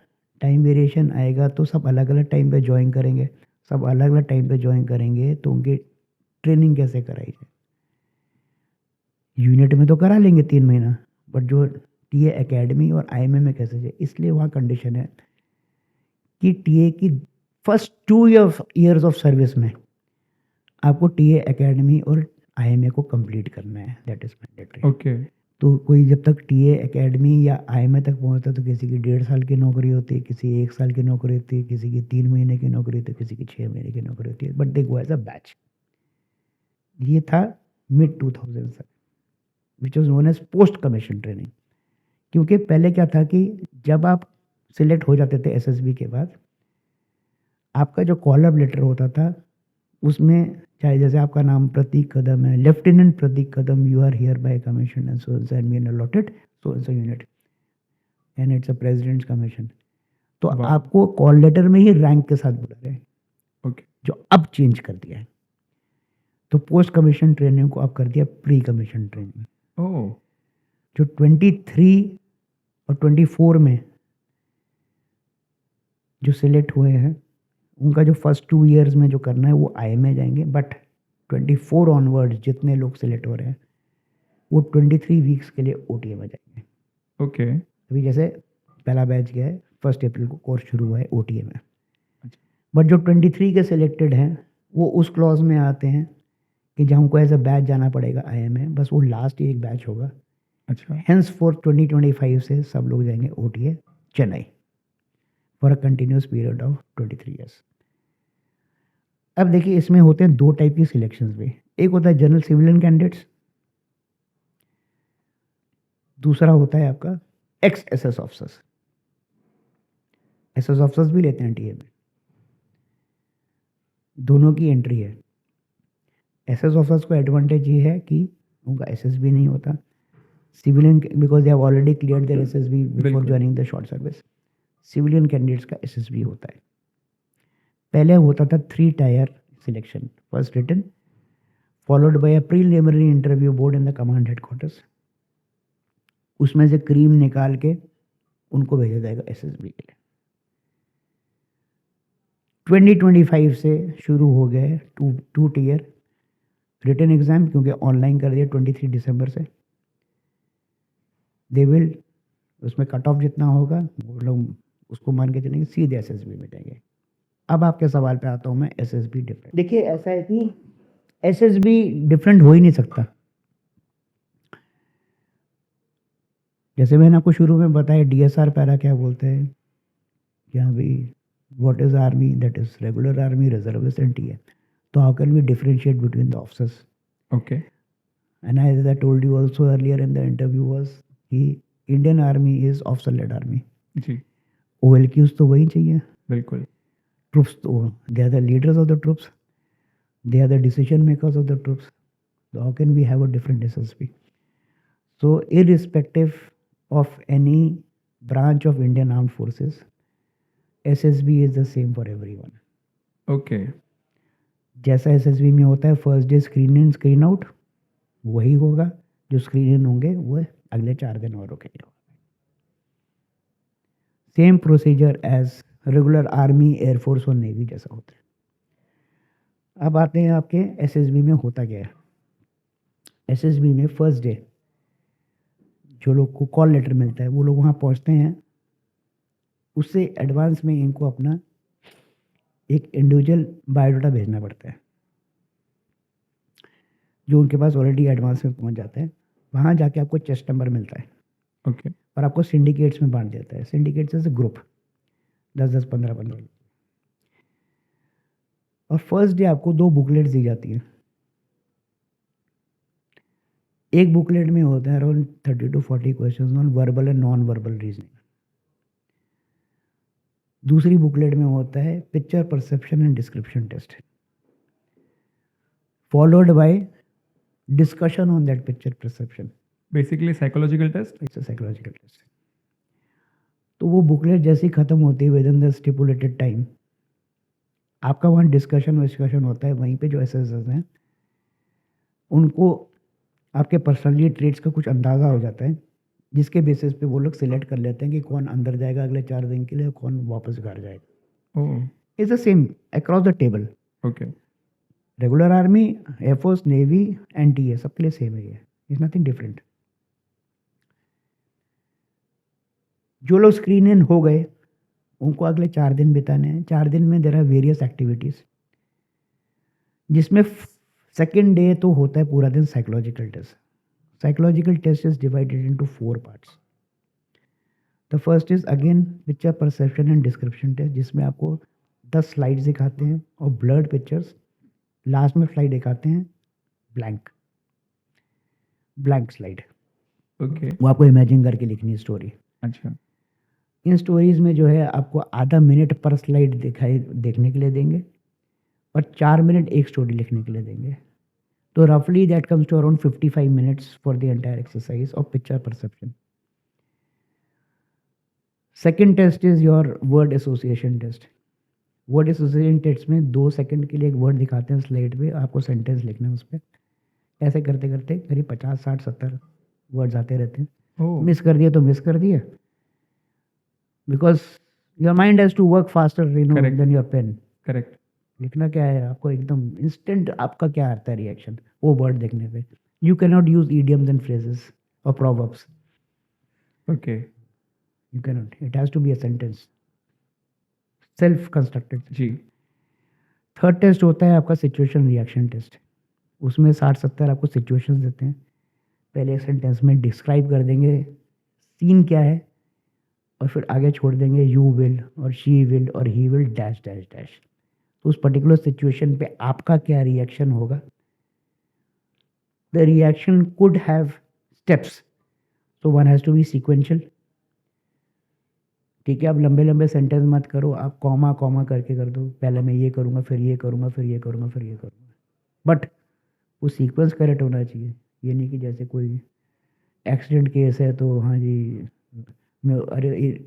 टाइम वेरिएशन आएगा तो सब अलग अलग टाइम पे ज्वाइन करेंगे, सब अलग अलग टाइम पे ज्वाइन करेंगे, तो उनकी ट्रेनिंग कैसे कराई जाए? यूनिट में तो करा लेंगे 3 महीना, बट जो टीए एकेडमी और आईएमए में कैसे जाए? इसलिए वहाँ कंडीशन है कि टीए की फर्स्ट 2 ईयर्स ऑफ सर्विस में आपको टीए एकेडमी और आईएमए को कंप्लीट करना है, दैट इज मैंडेटरी। ओके। तो कोई जब तक टीए एकेडमी या आईएमए तक पहुंचता है, तो किसी की 1.5 साल की नौकरी होती है, किसी 1 साल की नौकरी होती है, किसी की 3 महीने की नौकरी होती है, किसी की 6 महीने की नौकरी होती है, but they go as a batch. ये था मिड 2000 से, which was known as post commission training. क्योंकि पहले क्या था कि जब आप सिलेक्ट हो जाते थे एसएसबी के बाद, आपका जो कॉल अप लेटर होता था उसमें चाहे जैसे आपका नाम प्रतीक कदम है, lieutenant Prateek Kadam, you are here by commission and so and been allotted so and so unit and it's a president's commission, तो वाह। आपको कॉल लेटर में ही रैंक के साथ बुला रहे हैं, ओके। जो अब चेंज कर दिया है। तो पोस्ट कमीशन ट्रेनिंग को अब कर दिया प्री कमीशन ट्रेनिंग। ओह। जो 23 और 24 में जो सिलेक्ट हुए हैं, उनका जो फर्स्ट 2 ईयर्स में जो करना है वो आईएमए जाएंगे, बट 24 ऑनवर्ड्स जितने लोग सिलेक्ट हो रहे हैं वो 23 वीक्स के लिए ओटीए में जाएंगे। ओके। अभी जैसे पहला बैच गया है, 1 अप्रैल को कोर्स शुरू हुआ है ओटीए में, अच्छा। बट जो 23 के सिलेक्टेड हैं वो उस क्लॉज में आते हैं कि जहाँ हमको एज अ बैच जाना पड़ेगा आईएमए, बस वो लास्ट एक बैच होगा। अच्छा। हेंस फॉर 2025 से सब लोग जाएंगे OTA Chennai for a continuous period of 23 years. अब देखिए इसमें होते हैं 2 टाइप की सिलेक्शंस भी, एक होता है जनरल सिविलियन कैंडिडेट्स, दूसरा होता है आपका x SS officers. SS officers भी लेते हैं टीए में, दोनों की एंट्री है। एसएस ऑफिसर्स को एडवांटेज ये है कि उनका एसएसबी नहीं होता, civilian, because they have already cleared their SSB before बिल्कुल। Joining the short service. Civilian candidates का एसएसबी होता है। पहले होता था 3 tier selection, first written followed by a preliminary interview board in the command headquarters, उसमें से क्रीम निकाल के उनको भेजा जाएगा एसएसबी के लिए। 2025 से शुरू हो गए 2 टीयर रिटन एग्जाम, क्योंकि ऑनलाइन कर दिया 23 दिसंबर से। दे विल, उसमें कट ऑफ जितना होगा वो लोग उसको मान के चलेंगे, सीधे एसएसबी में जाएंगे। अब आपके सवाल पे आता हूँ मैं, एसएसबी डिफरेंट। देखिए ऐसा है कि एसएसबी डिफरेंट हो ही नहीं सकता। जैसे मैंने आपको शुरू में बताया डीएसआर पैरा क्या बोलते हैं, क्या भाई what is army, that is regular army, reservist and TA. तो how can we differentiate between the officers? Okay. And as I told you also earlier in the interview was कि Indian army is officer led army. जी। OLQs तो वही चाहिए, बिल्कुल। Troops तो they are the leaders of the troops, they are the decision makers of the troops. So how can we have a different SSB? So irrespective of any branch of Indian Armed Forces, SSB is the same for everyone. Okay. जैसा SSB में होता है first day screen इन screen out, वही होगा। जो screen इन होंगे वो अगले 4 दिन और रुकेंगे। Same procedure as regular army, air force और नेवी जैसा होता है। अब आते हैं आपके एसएसबी में होता क्या है। एसएसबी में फर्स्ट डे जो लोग को कॉल लेटर मिलता है वो लोग वहाँ पहुँचते हैं, उससे एडवांस में इनको अपना एक इंडिविजुअल बायोडाटा भेजना पड़ता है जो उनके पास ऑलरेडी एडवांस में पहुँच जाता है। वहाँ जाके आपको चेस्ट नंबर मिलता है ओके। और आपको सिंडिकेट्स में बांट देता है। सिंडिकेट्स एज ए ग्रुप 10-10, 15-15 लोग। और फर्स्ट डे आपको 2 बुकलेट्स दी जाती हैं। एक बुकलेट में होते हैं around 30 to 40 questions on verbal and non verbal reasoning. दूसरी बुकलेट में होता है picture perception and description test, followed by discussion on that picture perception. Basically psychological test. It's a psychological test. तो वो बुकलेट जैसे ही खत्म होती है within the stipulated time, आपका वहाँ डिस्कशन होता है। वहीं पे जो एसएसएस हैं उनको आपके पर्सनली ट्रेट्स का कुछ अंदाज़ा हो जाता है, जिसके बेसिस पे वो लोग सिलेक्ट कर लेते हैं कि कौन अंदर जाएगा अगले 4 दिन के लिए और कौन वापस घर जाएगा। Oh it's the same across the table. Okay. Regular army, air force, navy, NTA सबके लिए सेम है ये। It's nothing different. जो लोग स्क्रीन इन हो गए उनको अगले 4 दिन बिताने हैं। 4 दिन में देयर आर वेरियस एक्टिविटीज़, जिसमें सेकेंड डे तो होता है पूरा दिन psychological test. Psychological test is divided into 4 parts. The first is again picture perception and description test, जिसमें आपको 10 स्लाइड्स दिखाते हैं और ब्लर्ड पिक्चर्स। लास्ट में स्लाइड दिखाते हैं ब्लैंक स्लाइड। ओके। वो आपको इमेजिन करके लिखनी है स्टोरी। अच्छा। इन स्टोरीज में जो है आपको आधा मिनट पर स्लाइड देखने के लिए देंगे और 4 मिनट एक स्टोरी लिखने के लिए देंगे। तो रफली that comes to around 55 minutes for the entire exercise of picture perception. Second test is your word association test. Word association test में 2 सेकंड के लिए एक वर्ड दिखाते हैं स्लाइड पे, आपको सेंटेंस लिखना है उस पर। ऐसे करते करते करीब 50, 60, 70 वर्ड्स आते रहते हैं। ओह मिस कर दिया तो मिस कर दिया, because your mind has to work faster Correct. Then your pen. Correct. लिखना क्या है आपको, एकदम इंस्टेंट आपका क्या आता है रिएक्शन वो वर्ड देखने पे। You can not use idioms and phrases और proverbs. Okay. You can not, it has to be a sentence, self constructed. जी। थर्ड टेस्ट होता है आपका सिचुएशन रिएक्शन टेस्ट। उसमें 60-70 आपको सिचुएशंस देते हैं। पहले एक सेंटेंस में डिस्क्राइब कर देंगे सीन क्या है और फिर आगे छोड़ देंगे यू विल और शी विल और he will dash dash dash. तो उस पर्टिकुलर सिचुएशन पे आपका क्या रिएक्शन होगा। The reaction could have steps, so one has to be sequential. ठीक है, आप लंबे लंबे सेंटेंस मत करो, आप कॉमा कॉमा करके कर दो। पहले मैं ये करूँगा, फिर ये करूँगा, फिर ये करूँगा, फिर ये करूँगा, बट वो सीक्वेंस करेक्ट होना चाहिए। ये नहीं कि जैसे कोई एक्सीडेंट केस है तो हाँ जी मैं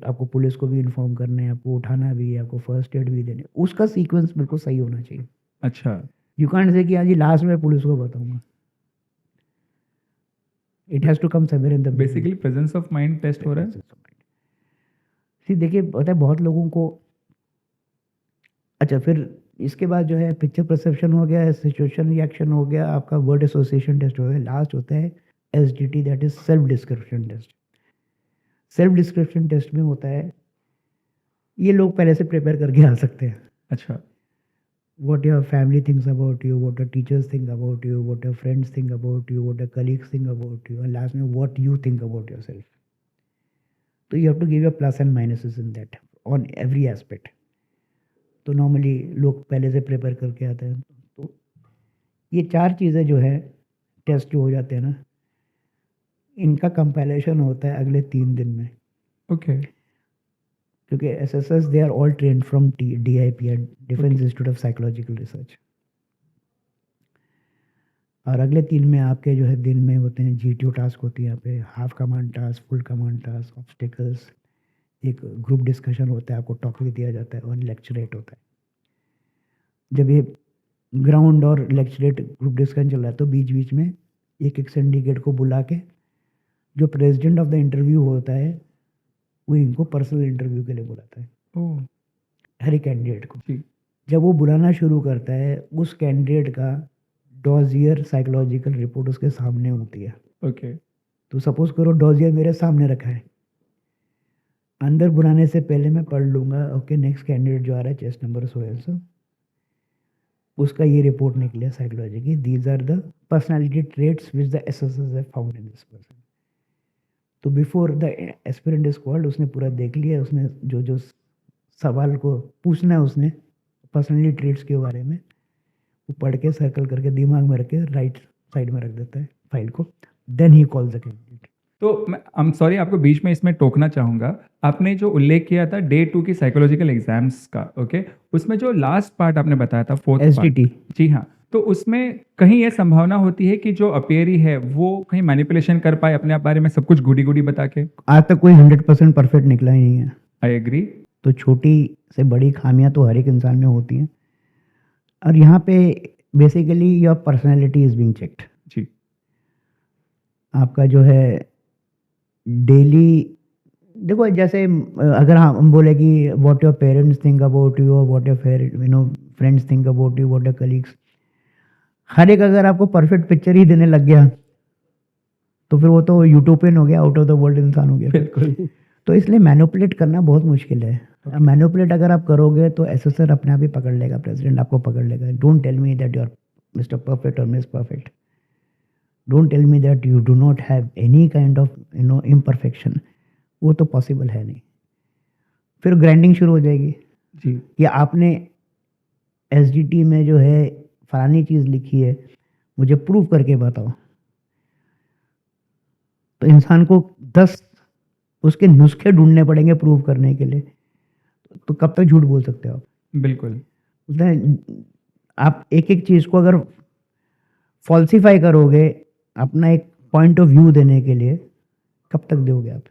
आपको पुलिस को भी इन्फॉर्म करना है, आपको उठाना भी है, आपको फर्स्ट एड भी देने, उसका सीक्वेंस बिल्कुल सही होना चाहिए। अच्छा। यू कांट से कि हाँ जी लास्ट में पुलिस को बताऊंगा। It has to come somewhere in the basically presence of mind test हो रहा है। देखिए पता है बहुत लोगों को। अच्छा, फिर इसके बाद जो है पिक्चर परसेप्शन हो गया, सिचुएशन रिएक्शन हो गया, आपका वर्ड एसोसिएशन टेस्ट हो गया। लास्ट होता है SDT, that is self description test. Self description test में होता है, ये लोग पहले से प्रिपेयर करके आ सकते हैं। अच्छा। What your family thinks about you, what your teachers think about you, what your friends think about you, what your colleagues think about you, and last में what you think about yourself. तो you have to give your plus and minuses in that on every aspect. तो normally लोग पहले से prepare करके आते हैं। तो ये 4 चीज़ें जो है टेस्ट जो हो जाते हैं ना, इनका कंपाइलेशन होता है अगले 3 दिन में। ओके। क्योंकि SSS they are all trained from DIP, defence institute of psychological research. और अगले 3 में आपके जो है दिन में होते हैं GTO टास्क होती है यहाँ पे, half command task, full command task, obstacles, एक ग्रुप डिस्कशन होता है, आपको टॉपिक दिया जाता है और लेक्चरेट होता है। जब ये ग्राउंड और लेक्चरेट ग्रुप डिस्कशन चल रहा है तो बीच बीच में एक सिंडिकेट को बुला के जो प्रेसिडेंट ऑफ द इंटरव्यू होता है वो इनको पर्सनल इंटरव्यू के लिए बुलाता है, ओह हर एक कैंडिडेट को। जी। जब वो बुलाना शुरू करता है उस कैंडिडेट का डॉजियर साइकोलॉजिकल रिपोर्ट उसके सामने होती है। ओके। तो सपोज करो डॉजियर मेरे सामने रखा है, अंदर बुलाने से पहले मैं पढ़ लूँगा, ओके नेक्स्ट कैंडिडेट जो आ रहा है chest number so and so, उसका ये रिपोर्ट निकले साइकोलॉजी की, these are the personality traits which the assessors have found in this person. तो before the aspirant is called उसने पूरा देख लिया, उसने जो जो सवाल को पूछना है उसने पर्सनालिटी ट्रेट्स के बारे में, वो पढ़ के सर्कल करके दिमाग में रख के राइट साइड में रख देता है फाइल को, then he calls the candidate. तो मैं आई एम सॉरी आपको बीच में इसमें टोकना चाहूँगा। आपने जो उल्लेख किया था डे 2 की साइकोलॉजिकल एग्जाम्स का, ओके, उसमें जो लास्ट पार्ट आपने बताया था फोर्थ SDT, जी हाँ, तो उसमें कहीं ये संभावना होती है कि जो अपेयरी है वो कहीं मैनिपुलेशन कर पाए अपने आप बारे में सब कुछ गुडी गुडी बता के? आज तक कोई 100% परफेक्ट निकला ही नहीं है। I agree. तो छोटी से बड़ी खामियां तो हर एक इंसान में होती हैं, और यहाँ पे basically your personality is being checked. जी। आपका जो है डेली, देखो जैसे अगर हम बोले कि what your parents think about you, और what your friends think about you, what your colleagues, हर एक अगर आपको परफेक्ट पिक्चर ही देने लग गया तो फिर वो तो यूटोपियन हो गया, आउट ऑफ द वर्ल्ड इंसान हो गया। बिल्कुल। तो इसलिए मैनिपुलेट करना बहुत मुश्किल है। मैनिपुलेट अगर आप करोगे तो एसेसर अपने आप ही पकड़ लेगा, प्रेसिडेंट आपको पकड़ लेगा। Don't tell me that you are mister perfect और miss perfect, don't tell me that you do not have any kind of imperfection, वो तो पॉसिबल है नहीं। फिर ग्राइंडिंग शुरू हो जाएगी जी। कि आपने SDT में जो है फलानी चीज़ लिखी है, मुझे प्रूव करके बताओ। तो इंसान को 10 उसके नुस्खे ढूंढने पड़ेंगे प्रूव करने के लिए, तो कब तक झूठ बोल सकते हो आप? बिल्कुल। आप एक एक चीज़ को अगर फॉल्सिफाई करोगे अपना एक पॉइंट ऑफ व्यू देने के लिए, कब तक दोगे आप?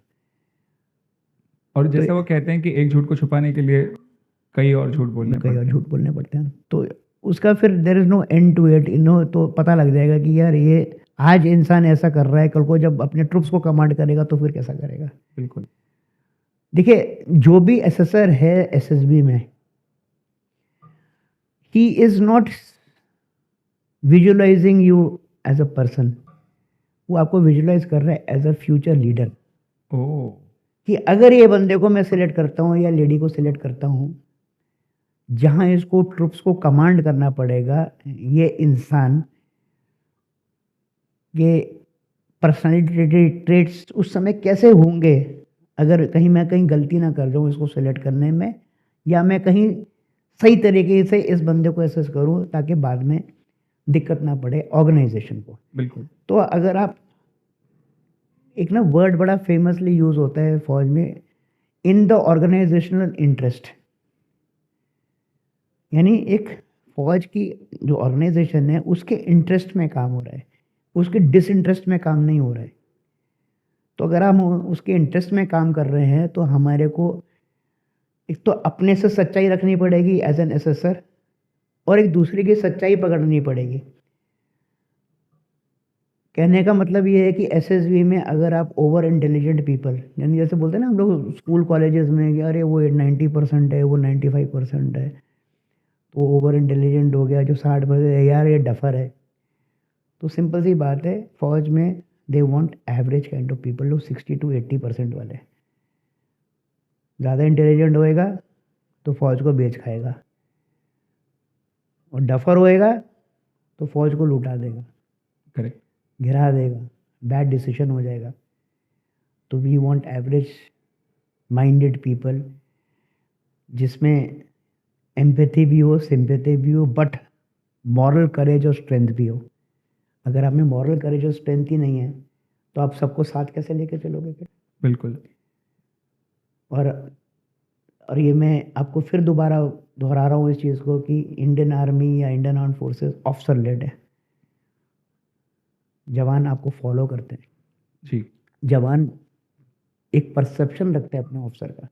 और जैसे वो कहते हैं कि एक झूठ को छुपाने के लिए कई और झूठ बोलने कई और पड़ते हैं। झूठ बोलने पड़ते हैं, तो उसका फिर there is no end to it, तो पता लग जाएगा कि यार ये आज इंसान ऐसा कर रहा है, कल को जब अपने ट्रुप्स को कमांड करेगा तो फिर कैसा करेगा। बिल्कुल। देखिए जो भी एसेसर है SSB में, he is not visualising you as a person, वो आपको विजुअलाइज कर रहा है एज अ फ्यूचर लीडर। ओह। कि अगर ये बंदे को मैं सिलेक्ट करता हूँ या लेडी को सिलेक्ट करता हूँ, जहाँ इसको ट्रुप्स को कमांड करना पड़ेगा, ये इंसान के पर्सनालिटी ट्रेट्स उस समय कैसे होंगे अगर कहीं मैं कहीं गलती ना कर जाऊँ इसको सिलेक्ट करने में, या मैं कहीं सही तरीके से इस बंदे को एसेस करूँ ताकि बाद में दिक्कत ना पड़े ऑर्गेनाइजेशन को। बिल्कुल। तो अगर आप एक ना वर्ड बड़ा फेमसली यूज होता है फौज में, इन द ऑर्गेनाइजेशनल इंटरेस्ट, यानी एक फौज की जो ऑर्गेनाइजेशन है उसके इंटरेस्ट में काम हो रहा है, उसके डिसइंटरेस्ट में काम नहीं हो रहा है। तो अगर हम उसके इंटरेस्ट में काम कर रहे हैं तो हमारे को एक तो अपने से सच्चाई रखनी पड़ेगी एज एन एसेसर, और एक दूसरे की सच्चाई पकड़नी पड़ेगी। कहने का मतलब ये है कि SSB में अगर आप ओवर इंटेलिजेंट पीपल, यानी जैसे बोलते हैं ना हम लोग स्कूल कॉलेजेस में कि अरे वो 90% है, वो 95% है, तो ओवर इंटेलिजेंट हो गया, जो 60% है यार ये डफर है। तो सिंपल सी बात है, फौज में they want average kind of people, लोग 60 to 80% वाले। ज़्यादा इंटेलिजेंट होएगा तो फौज को बेच खाएगा, और डफर होएगा तो फौज को लुटा देगा, करेक्ट। गिरा देगा, बैड डिसीजन हो जाएगा। तो we want average minded people जिसमें एम्पैथी भी हो, सिंपैथी भी हो, बट मॉरल करेज और स्ट्रेंथ भी हो। अगर आप में मॉरल करेज और स्ट्रेंथ ही नहीं है तो आप सबको साथ कैसे लेके चलोगे फिर? बिल्कुल। और ये मैं आपको फिर दोबारा दोहरा रहा हूँ इस चीज़ को कि इंडियन आर्मी या Indian arm forces officer led है। जवान आपको फॉलो करते हैं, जी। जवान एक परसेप्शन रखते हैं अपने ऑफिसर का।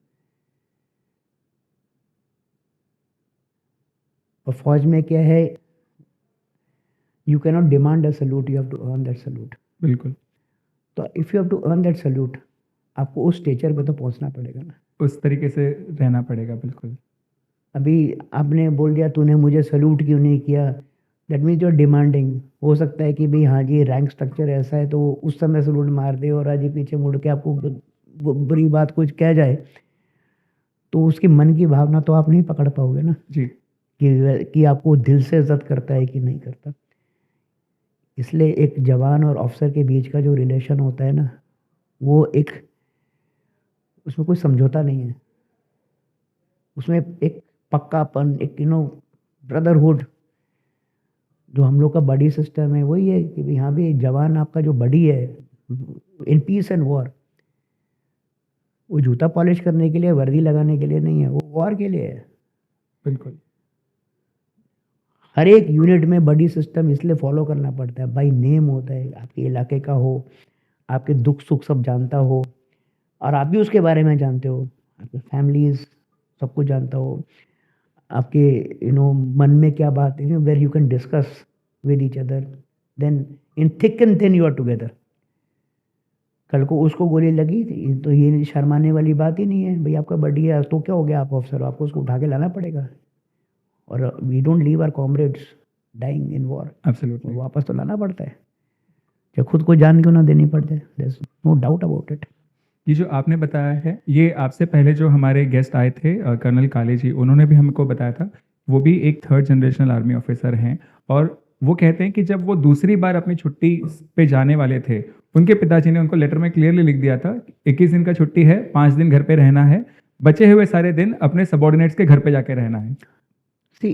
और फौज में क्या है, you can not demand a salute, you have to earn that salute. बिल्कुल। तो if you have to earn that salute, आपको उस स्टेचर पे तो पहुंचना पड़ेगा ना। उस तरीके से रहना पड़ेगा। बिल्कुल। अभी आपने बोल दिया तूने मुझे सल्यूट क्यों नहीं किया, दैट मीन्स जो डिमांडिंग हो सकता है कि भाई हाँ जी रैंक स्ट्रक्चर ऐसा है तो वो उस समय सलूट मार दे और आज ही पीछे मुड़ के आपको बुरी बात कुछ कह जाए तो उसकी मन की भावना तो आप नहीं पकड़ पाओगे ना जी कि आपको दिल से इज्जत करता है कि नहीं करता। इसलिए एक जवान और अफसर के बीच का जो रिलेशन होता है ना वो एक उसमें कोई समझौता नहीं है, उसमें एक पक्कापन एक ब्रदरहुड जो हम लोग का बडी सिस्टम है वही है कि भाई हाँ भी जवान आपका जो बडी है इन पीस एंड वॉर वो जूता पॉलिश करने के लिए वर्दी लगाने के लिए नहीं है, वो वॉर के लिए है। बिल्कुल हर एक यूनिट में बडी सिस्टम इसलिए फॉलो करना पड़ता है, बाई नेम होता है, आपके इलाके का हो, आपके दुख सुख सब जानता हो और आप भी उसके बारे में जानते हो, आपके फैमिलीज सब कुछ जानता हो, आपके मन में क्या बात है where you can discuss with each other, then in thick and thin you are together. कल को उसको गोली लगी तो ये शर्माने वाली बात ही नहीं है, भाई आपका बडी है तो क्या हो गया, आप अफसर हो, आपको उसको उठा के लाना पड़ेगा। और we don't leave our comrades dying in war, absolutely. वापस तो लाना पड़ता है, चाहे खुद को जान क्यों ना देनी पड़ जाए, there is no doubt about it. ये जो आपने बताया है ये आपसे पहले जो हमारे गेस्ट आए थे कर्नल काले जी, उन्होंने भी हमको बताया था। वो भी एक थर्ड जनरेशनल आर्मी ऑफिसर हैं और वो कहते हैं कि जब वो दूसरी बार अपनी छुट्टी पे जाने वाले थे, उनके पिताजी ने उनको लेटर में क्लियरली लिख दिया था 21 दिन का छुट्टी है, 5 दिन घर पे रहना है, बचे हुए सारे दिन अपने सबॉर्डिनेट्स के घर पे जाके रहना है। सी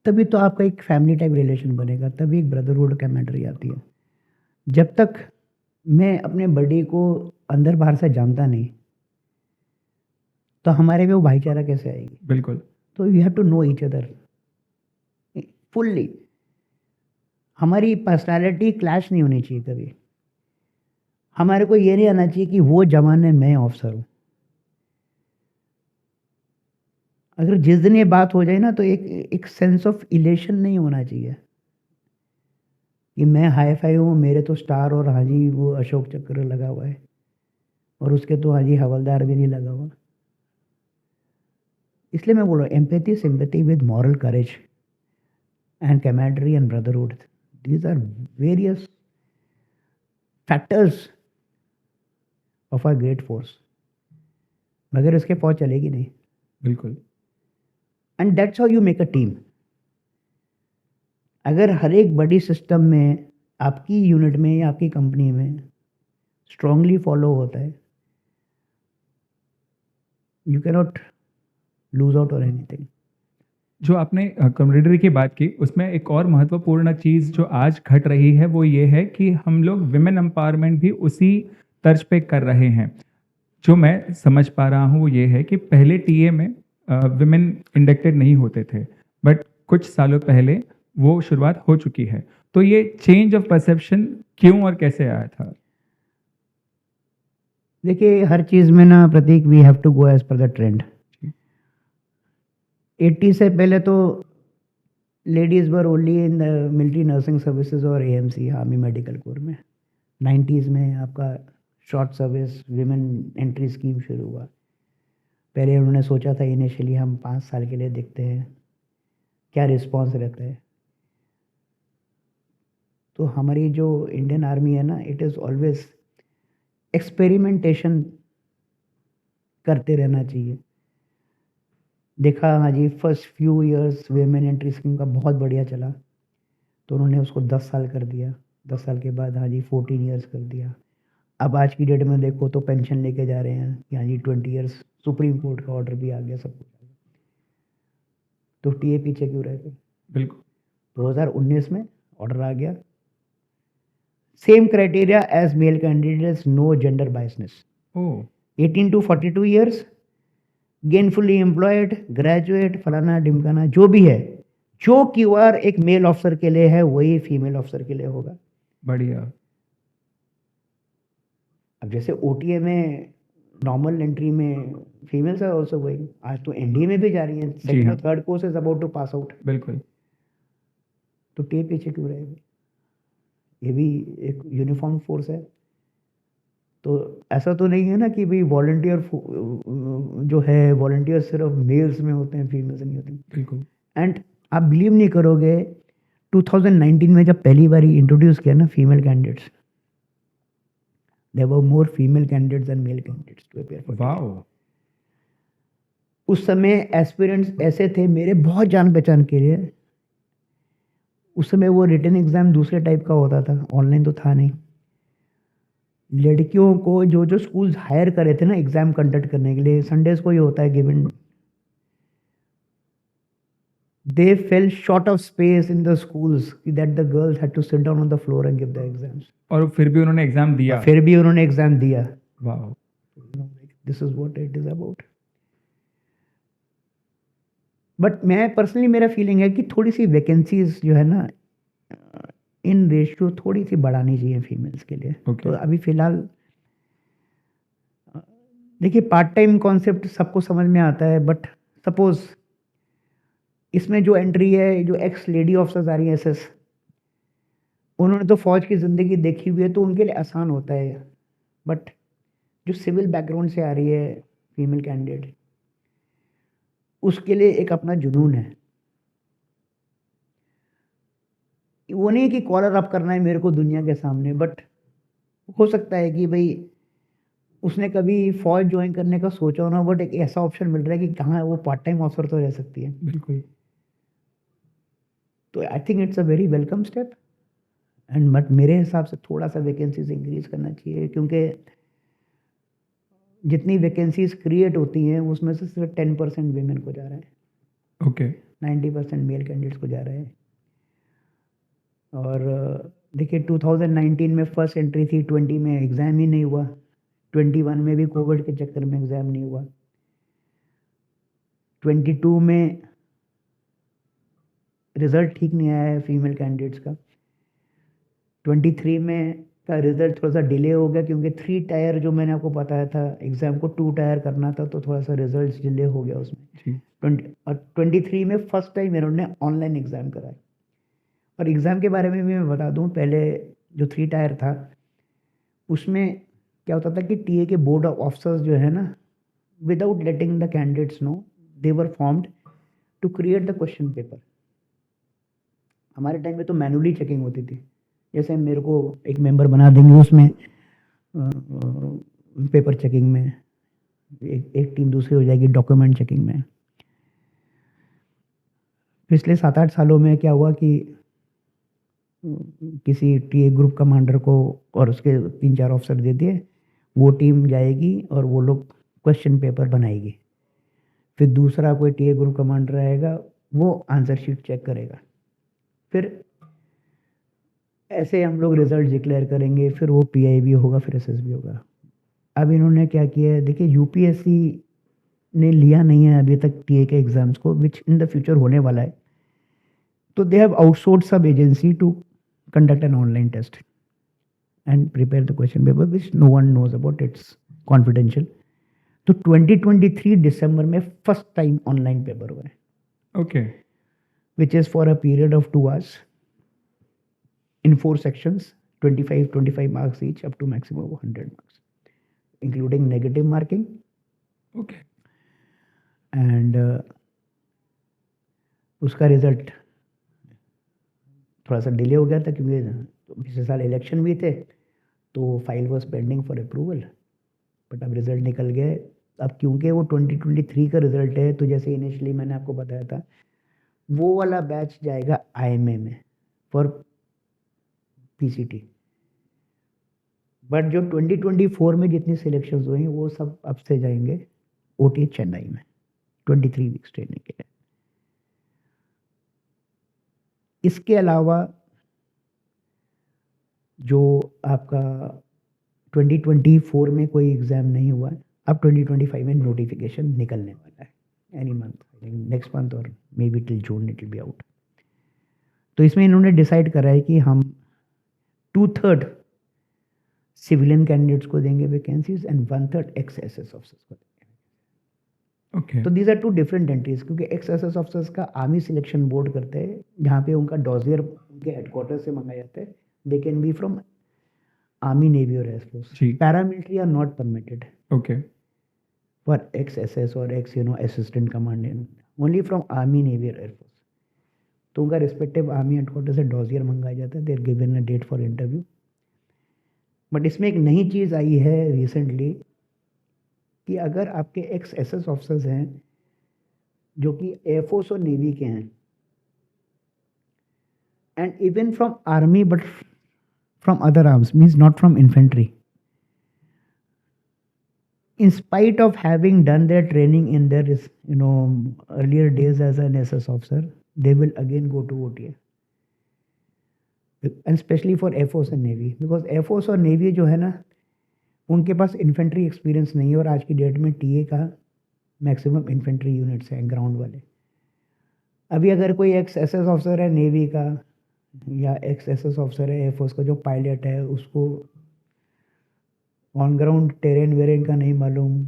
तभी तो आपका एक फैमिली टाइप रिलेशन बनेगा, तभी एक ब्रदरहुड कैमेंट्री आती है। जब तक मैं अपने बड़ी को अंदर बाहर से जानता नहीं तो हमारे में वो भाईचारा कैसे आएगी। बिल्कुल तो you have to know each other fully, हमारी पर्सनालिटी क्लैश नहीं होनी चाहिए कभी, हमारे को ये नहीं आना चाहिए कि वो जवान है मैं ऑफिसर हूँ। अगर जिस दिन ये बात हो जाए ना तो एक सेंस ऑफ इलेशन नहीं होना चाहिए कि मैं हाई फाई हूँ, मेरे तो स्टार और हाँ जी वो अशोक चक्र लगा हुआ है और उसके तो हाँ जी हवलदार भी नहीं लगा हुआ। इसलिए मैं बोल रहा हूँ empathy sympathy with moral courage and camaraderie and brotherhood, these are various factors of our great force, मगर इसके फौज चलेगी नहीं। बिल्कुल and that's how you make a team. अगर हर एक बड़ी सिस्टम में आपकी यूनिट में या आपकी कंपनी में स्ट्रांगली फॉलो होता है, you can not lose out और एनीथिंग। जो आपने कम्युनिटी की बात की उसमें एक और महत्वपूर्ण चीज़ जो आज घट रही है वो ये है कि हम लोग विमेन एम्पावरमेंट भी उसी तर्ज पे कर रहे हैं। जो मैं समझ पा रहा हूँ वो ये है कि पहले टीए में विमेन इंडक्टेड नहीं होते थे, बट कुछ सालों पहले वो शुरुआत हो चुकी है। तो ये चेंज ऑफ परसेप्शन क्यों और कैसे आया था? देखिए हर चीज़ में ना Prateek we have to go as per the trend. 80 से पहले तो ladies were only in the military nursing services और एएमसी आर्मी मेडिकल कोर में। 90s में आपका short service women entry scheme शुरू हुआ। पहले उन्होंने सोचा था इनिशियली हम 5 साल के लिए देखते हैं क्या रिस्पॉन्स रहता है। तो हमारी जो इंडियन आर्मी है ना इट इज़ ऑलवेज एक्सपेरिमेंटेशन करते रहना चाहिए। देखा हाँ जी first few years women entry scheme का बहुत बढ़िया चला तो उन्होंने उसको 10 साल कर दिया, 10 साल के बाद हाँ जी 14 इयर्स कर दिया। अब आज की डेट में देखो तो पेंशन लेके जा रहे हैं कि हाँ जी 20 इयर्स, सुप्रीम कोर्ट का ऑर्डर भी आ गया, सब कुछ आ गया। तो टीए पीछे क्यों रह गए? बिल्कुल 2019 में ऑर्डर आ गया, same criteria as male candidates, no gender biasness, oh 18 to 42 years, gainfully employed, graduate, फलाना ढिमकाना जो भी है, जो क्यूआर एक मेल ऑफिसर के लिए है वही फीमेल ऑफिसर के लिए होगा। बढ़िया। अब जैसे ओटीए में नॉर्मल एंट्री में फीमेल्स आर ऑल्सो गोइंग, आज तो एनडीए में भी जा रही हैं, सेकंड और third course is about to pass out. बिल्कुल तो टे पीछे क्यों रहेगी? ये भी एक यूनिफॉर्म फोर्स है। तो ऐसा तो नहीं है ना कि भाई वॉलंटियर जो है वॉलंटियर सिर्फ मेल्स में होते हैं फीमेल्स नहीं होते। बिल्कुल एंड आप बिलीव नहीं करोगे 2019 में जब पहली बार इंट्रोड्यूस किया ना female candidates, there were more female candidates than male candidates to appear for. Wow. उस समय एस्पिरेंट्स ऐसे थे मेरे बहुत जान पहचान के लिए, उस समय वो रिटन एग्जाम दूसरे टाइप का होता था, ऑनलाइन तो था नहीं। लड़कियों को जो जो स्कूल्स हायर करे थे ना एग्जाम कंडक्ट करने के लिए, संडेज को ये होता है given, they fell short of space in the schools that the girls had to sit down on the floor and give the exams. और फिर भी उन्होंने एग्जाम दिया। फिर भी उन्होंने एग्जाम दिया। Wow. This is what it is about. But मैं पर्सनली मेरा फीलिंग है कि थोड़ी सी वैकेंसीज जो है ना इन रेशियो थोड़ी सी बढ़ानी चाहिए फीमेल्स के लिए। Okay. तो अभी फिलहाल देखिए पार्ट टाइम कॉन्सेप्ट सबको समझ में आता है, बट सपोज इसमें जो एंट्री है, जो एक्स लेडी ऑफिसर्स आ रही है एसएस, उन्होंने तो फौज की ज़िंदगी देखी हुई है तो उनके लिए आसान होता है। बट जो सिविल बैकग्राउंड से आ रही है फीमेल कैंडिडेट, उसके लिए एक अपना जुनून है। वो नहीं कि कॉलर अप करना है मेरे को दुनिया के सामने, बट हो सकता है कि भाई उसने कभी फौज ज्वाइन करने का सोचा हो ना, बट एक ऐसा ऑप्शन मिल रहा है कि कहाँ वो पार्ट टाइम ऑफिसर तो रह सकती है। बिल्कुल। तो I think it's a very welcome step. And but मेरे हिसाब से थोड़ा सा वैकेंसीज इंक्रीज करना चाहिए, क्योंकि जितनी वैकेंसीज क्रिएट होती हैं उसमें से सिर्फ 10% वीमेन को जा रहा है। ओके। 90% मेल कैंडिडेट्स को जा रहा है। और देखिए 2019 में फर्स्ट एंट्री थी, 20 में एग्ज़ाम ही नहीं हुआ, 21 में भी कोविड के चक्कर में एग्ज़ाम नहीं हुआ, 22 में रिज़ल्ट ठीक नहीं आया है फीमेल कैंडिडेट्स का, 23 में का रिज़ल्ट थोड़ा सा डिले हो गया क्योंकि 3 टायर जो मैंने आपको बताया था एग्ज़ाम को 2 टायर करना था, तो थोड़ा सा रिज़ल्ट डिले हो गया उसमें। 23 में फर्स्ट टाइम इन्होंने ऑनलाइन एग्ज़ाम कराया। और एग्ज़ाम के बारे में भी मैं बता दूं, पहले जो 3 टायर था उसमें क्या होता था कि टीए के बोर्ड ऑफ ऑफिसर्स जो है ना, without letting the candidates know, they were formed to create the question paper. हमारे टाइम में तो मैनुअली चेकिंग होती थी, जैसे मेरे को एक मेंबर बना देंगे उसमें पेपर चेकिंग में, एक टीम दूसरी हो जाएगी डॉक्यूमेंट चेकिंग में। पिछले 7-8 सालों में क्या हुआ कि किसी टीए ग्रुप कमांडर को और उसके 3-4 ऑफिसर दे दिए, वो टीम जाएगी और वो लोग क्वेश्चन पेपर बनाएगी, फिर दूसरा कोई टीए ग्रुप कमांडर आएगा, वो आंसर शीट चेक करेगा, फिर ऐसे हम लोग रिजल्ट डिक्लेयर करेंगे, फिर वो पीआईबी होगा, फिर एसएसबी होगा। अब इन्होंने क्या किया है, देखिए यूपीएससी ने लिया नहीं है अभी तक टीए के एग्जाम्स को, विच इन द फ्यूचर होने वाला है, तो they have outsourced sub agency to conduct an online test and prepare the question paper which no one knows about, it's confidential। तो 2023 दिसंबर में फर्स्ट टाइम ऑनलाइन पेपर हुआ है, okay, which is for a period of 2 hours in 4 sections, 25 marks each up to maximum of 100 marks including negative marking। Okay. And उसका result थोड़ा सा delay हो गया था क्योंकि पिछले साल इलेक्शन भी थे, तो file was pending for approval, but अब रिज़ल्ट निकल गए। अब क्योंकि वो 2023 का रिज़ल्ट है, तो जैसे इनिशियली मैंने आपको बताया था, वो वाला बैच जाएगा आईएमए में फॉर पीसीटी, बट जो 2024 में जितनी सिलेक्शंस हुई वो सब अब से जाएंगे ओटी चेन्नई में 23 वीक्स ट्रेनिंग के लिए। इसके अलावा जो आपका 2024 में कोई एग्ज़ाम नहीं हुआ है, अब 2025 में नोटिफिकेशन निकलने वाला है, एनी मंथ, नेक्स्ट मंथ और may be till June it will be out. तो इसमें इन्होंने डिसाइड करा है कि हम 2/3 सिविलियन कैंडिडेट्स को देंगे vacancies and 1/3 x SS officers को देंगे। ओके। तो दीज आर 2 डिफरेंट एंट्रीज, क्योंकि एक्स एसएस ऑफिसर्स का आर्मी सिलेक्शन बोर्ड करते हैं, जहाँ पे उनका डॉजियर उनके हेडक्वार्टर से मंगाया जाता है। They can be from army, navy और एयरफोर्स। जी। Paramilitary are not permitted okay. For ex SS और ex assistant commandant, only from army, navy और एयरफोर्स। तो उनका रिस्पेक्टिव आर्मी हेडक्वार्टर से डॉजियर मंगाया जाता है, there given a date for interview. But इसमें एक नई चीज़ आई है रिसेंटली कि अगर आपके एक्स एसएस ऑफिसर्स हैं जो कि एयरफोर्स और नेवी के हैं, and even from army but from other arms, means not from infantry, in spite of having done their training in their earlier days as an SS officer, they will again go to OTA, and especially for Air Force and Navy, because Air Force और Navy जो है ना, उनके पास infantry experience नहीं है, और आज की डेट में टीए का मैक्सिमम इन्फेंट्री यूनिट्स हैं ग्राउंड वाले। अभी अगर कोई एक्स एसएस ऑफिसर है नेवी का या एक्स एसएस ऑफिसर है एयरफोर्स का जो पायलट है, उसको ऑन ग्राउंड टेरेन वेरेन का नहीं मालूम,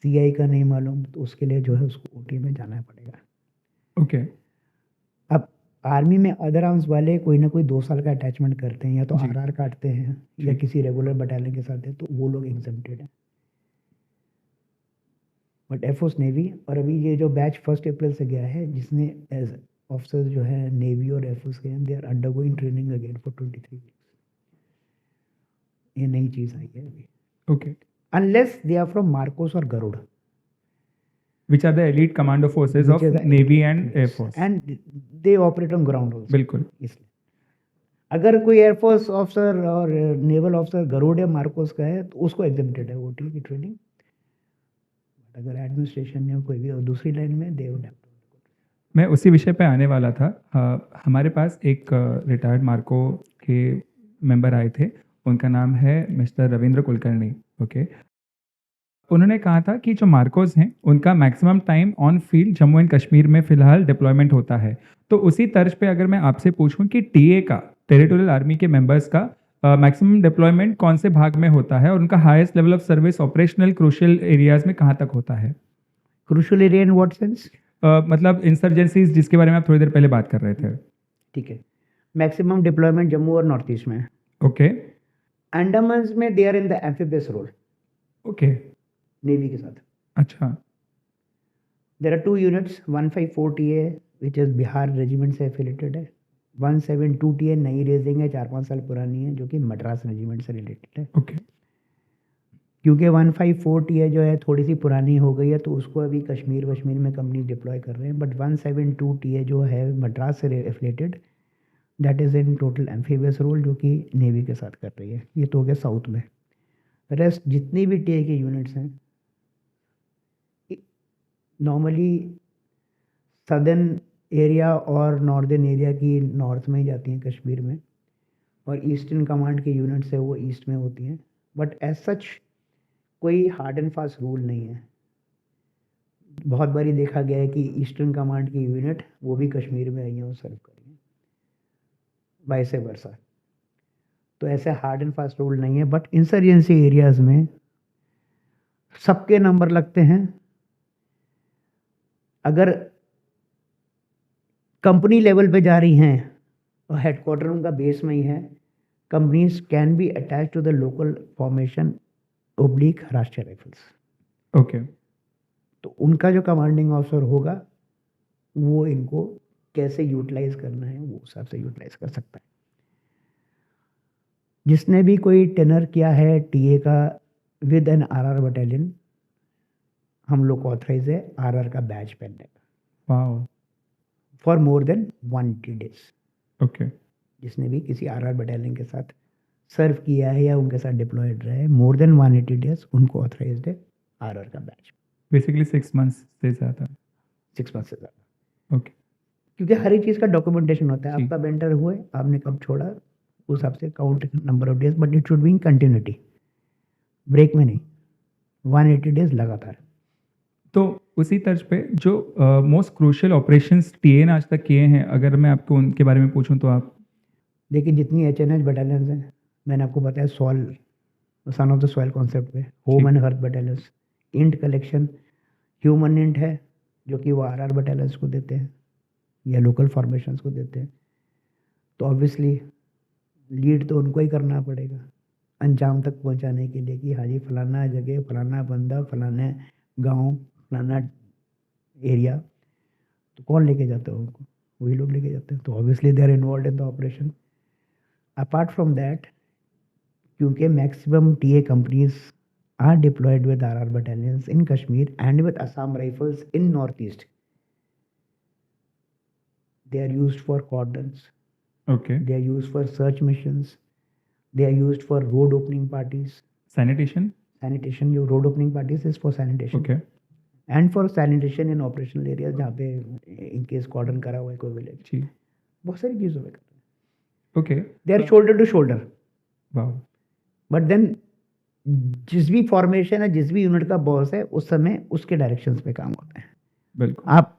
सीआई का नहीं मालूम, तो उसके लिए जो है उसको ओटी में जाना पड़ेगा। ओके। अब आर्मी में अदर आर्म्स वाले कोई ना कोई 2 साल का अटैचमेंट करते हैं, या तो जी। आरआर काटते हैं या किसी रेगुलर बटालियन के साथ है, तो वो लोग एग्जम्प्टेड हैं। बट एयरफोर्स नेवी, और अभी ये जो बैच 1 अप्रैल से गया है जिसने एज ऑफिसर्स जो है नेवी और एयरफोर्स के हैं, they are undergoing training again for 23 weeks. ये नई चीज़ आई है अभी। Okay. Unless they are from Marcos or Garuda, Which are the elite commando forces which of is the Navy elite and Air force, Force. and they operate on ground also. बिल्कुल। इसलिए अगर कोई air force officer और naval officer Garuda या Marcos का है तो उसको एग्जम्प्टेड है ओटी की ट्रेनिंग। बट अगर एडमिनिस्ट्रेशन या कोई भी और दूसरी लाइन में दे वुड हैव टू। मैं उसी विषय पे आने वाला था। हमारे पास एक रिटायर्ड मार्को के मेंबर आए थे, उनका नाम है मिस्टर रविंद्र कुलकर्णी। ओके। उन्होंने कहा था कि जो मार्कोस हैं उनका maximum time on field Jammu and Kashmir में फिलहाल डिप्लॉयमेंट होता है। तो उसी तर्ज पे अगर मैं आपसे पूछूं कि टीए का, टेरिटोरियल आर्मी के मेंबर्स का मैक्सिमम डिप्लॉयमेंट कौन से भाग में होता है और उनका highest level of service operational crucial areas में कहाँ तक होता है? Crucial area in what sense? मतलब इंसर्जेंसीज जिसके बारे में आप थोड़ी देर पहले बात कर रहे थे। ठीक है। मैक्सिमम डिप्लॉयमेंट जम्मू और नॉर्थ ईस्ट में है। ओके। अंडमान में they are in the amphibious role. Okay. Navy के साथ। अच्छा। There are 2 units, 154 TA which is Bihar regiment से एफिलेटेड है, 172 टीए नई रेजिंग है, 4-5 साल पुरानी है, जो कि मद्रास रेजिमेंट से रिलेटेड है। ओके। क्योंकि 154 टीए जो है थोड़ी सी पुरानी हो गई है, तो उसको अभी कश्मीर में कंपनी डिप्लॉय कर रहे हैं। बट 172 टीए जो है मद्रास से affiliated, that is in total amphibious role, जो कि नेवी के साथ कर रही है। ये तो हो गया साउथ में। रेस्ट जितनी भी टीए के यूनिट्स हैं नॉर्मली सदर्न एरिया और नॉर्दर्न एरिया की नॉर्थ में ही जाती हैं कश्मीर में, और ईस्टर्न कमांड के यूनिट्स है वो ईस्ट में होती हैं। बट एज सच कोई हार्ड एंड फास्ट रूल नहीं है। बहुत बारी देखा गया है कि ईस्टर्न कमांड की यूनिट वो भी कश्मीर में आई हैं और सर्व करी हैं, वाइस वर्सा। तो ऐसे हार्ड एंड फास्ट रूल नहीं है। बट इंसर्जेंसी एरियाज में सबके नंबर लगते हैं। अगर कंपनी लेवल पे जा रही हैं और हेडक्वार्टर उनका बेस में ही है, companies can be attach to the local formation oblique Rashtriya rifles. Okay. तो उनका जो कमांडिंग ऑफिसर होगा वो इनको कैसे यूटिलाइज करना है वो हिसाब से यूटिलाइज कर सकता है। जिसने भी कोई टेनर किया है टीए का विद एन आरआर बटालियन, हम लोग को ऑथराइज है आरआर का बैच पहनने का wow. For more than 180 days. Okay. जिसने भी किसी आरआर बटालियन के साथ सर्व किया है या उनके साथ डिप्लॉयड रहे मोर देन 180 डेज, उनको ऑथराइज्ड है आरआर का बैच। बेसिकली 6 मंथ्स से ज़्यादा। 6 मंथ से ज़्यादा। ओके। क्योंकि हर एक चीज़ का डॉक्यूमेंटेशन होता है। जी। आपका वेंडर हुए, आपने कब छोड़ा, उस हिसाब से count number of days, but it should be in continuity, break में नहीं, 180 डेज लगातार। तो उसी तर्ज पे जो मोस्ट क्रूशियल ऑपरेशंस टीए ने आज तक किए हैं, अगर मैं आपको उनके बारे में पूछूं तो आप? देखिए जितनी एचएनएच बटालियंस हैं, मैंने आपको बताया soil, son of the soil concept पे, home and hearth battalions, int collection, human int है जो कि वो आरआर बटालियंस को देते हैं या लोकल फॉर्मेशंस को देते हैं। तो ऑब्वियसली लीड तो उनको ही करना पड़ेगा अंजाम तक पहुंचाने के लिए कि हाँ जी फलाना जगह, फलाना बंदा, फलाना गांव, फलाना एरिया। तो कौन लेके जाता है उनको? वही लोग लेके जाते हैं, तो obviously they are involve in the operation. Apart from that, क्योंकि maximum TA companies are deployed with RR battalions in Kashmir and with Assam Rifles in Northeast. They are used for cordons, okay, they are used for search missions, they are used for road opening parties. Sanitation, Sanitation, जो road opening parties is for sanitation. Okay, And for sanitation in operational areas जहाँ पे in case cordon करा हुआ है कोई village, जी, बहुत सारी चीज़ों में okay, they are shoulder to shoulder. Wow, but then जिस भी फॉर्मेशन है, जिस भी यूनिट का बॉस है, उस समय उसके डायरेक्शंस पे काम होता है। बिल्कुल, आप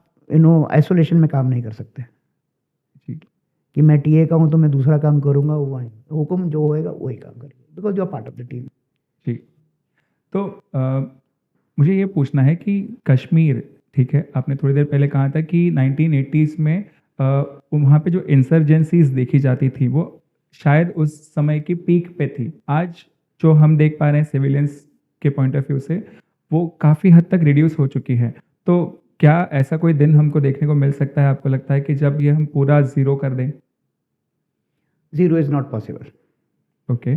आइसोलेशन में काम नहीं कर सकते जी, कि मैं टीए का हूँ तो मैं दूसरा काम करूँगा, वो नहीं, हुक्म जो होएगा वही काम करेगा, because you are part of the team. जी। तो मुझे ये पूछना है कि कश्मीर, ठीक है, आपने थोड़ी देर पहले कहा था कि 1980s में वहाँ पे जो इंसर्जेंसीज देखी जाती थी वो शायद उस समय की पीक पे थी। आज जो हम देख पा रहे हैं सिविलियंस के पॉइंट ऑफ व्यू से, वो काफ़ी हद तक रिड्यूस हो चुकी है। तो क्या ऐसा कोई दिन हमको देखने को मिल सकता है, आपको लगता है कि जब ये हम पूरा ज़ीरो कर दें? Zero is not possible. Okay,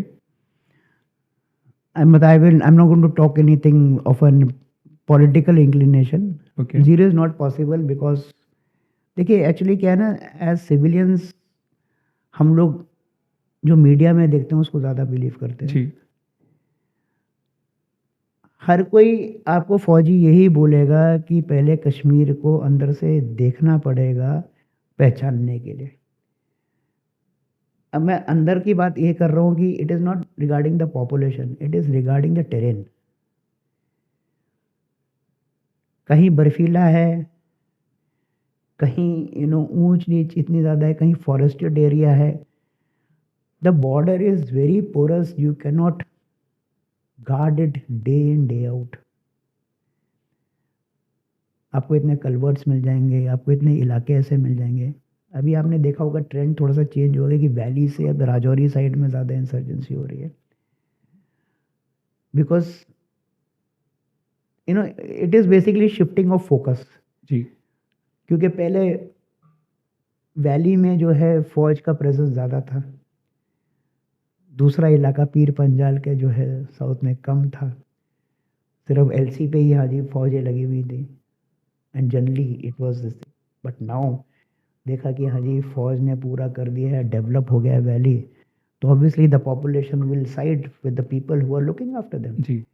I'm not going to talk anything of a political inclination. Okay, Zero is not possible because देखिए एक्चुअली क्या है ना, एज सिविलियंस हम लोग जो मीडिया में देखते हैं उसको ज़्यादा बिलीव करते हैं। जी, हर कोई आपको फौजी यही बोलेगा कि पहले कश्मीर को अंदर से देखना पड़ेगा पहचानने के लिए। अब मैं अंदर की बात ये कर रहा हूँ कि it is not regarding the population, it is regarding the terrain. कहीं बर्फीला है, कहीं ऊंच नीच इतनी ज़्यादा है, कहीं फॉरेस्टेड एरिया है। The border is very porous, you can not guard it day in day out. आपको इतने कल्वर्ट्स मिल जाएंगे, आपको इतने इलाके ऐसे मिल जाएंगे। अभी आपने देखा होगा ट्रेंड थोड़ा सा चेंज हो गया कि वैली से अब राजौरी साइड में ज़्यादा इंसर्जेंसी हो रही है, because it is basically shifting of focus. जी, क्योंकि पहले वैली में जो है फौज का प्रेजेंस ज़्यादा था, दूसरा इलाका पीर पंजाल के जो है साउथ में कम था, सिर्फ एलसी पे ही हाजी फौजें लगी हुई थी, and generally it was this. But now देखा कि हाजी फौज ने पूरा कर दिया है, डेवलप हो गया है वैली, तो obviously the population will side with the people who are looking after them. जी,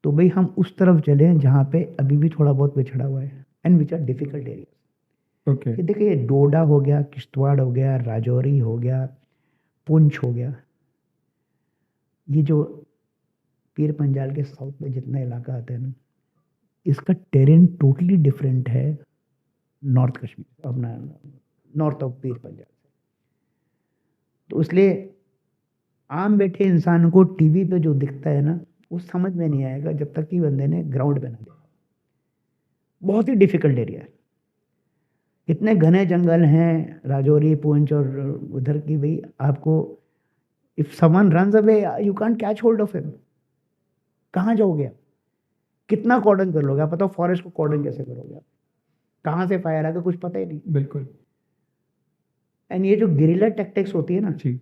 तो भाई हम उस तरफ चलें जहाँ पे अभी भी थोड़ा बहुत पिछड़ा हुआ है, and which are difficult area. Okay, देखिए डोडा हो गया, किश्तवाड़ हो गया, राजौरी हो गया, पुंछ हो गया, ये जो पीर पंजाल के साउथ में जितना इलाका आता है ना, इसका टेरेन टोटली डिफरेंट है नॉर्थ कश्मीर, अपना नॉर्थ ऑफ पीर पंजाल से। तो इसलिए आम बैठे इंसान को टीवी पे जो दिखता है ना, वो समझ में नहीं आएगा जब तक कि बंदे ने ग्राउंड पे ना देखा। बहुत ही डिफिकल्ट एरिया है, इतने घने जंगल हैं राजौरी पुंछ और उधर की, भाई आपको if someone runs away you can't catch hold of him. कहाँ जाओगे आप, कितना कॉर्डन कर लोगे आप, बताओ फॉरेस्ट को कॉर्डन कैसे करोगे आप, कहाँ से फायर आएगा कुछ पता ही नहीं। बिल्कुल, एंड ये जो गिरिला टैक्टिक्स होती है ना, जी,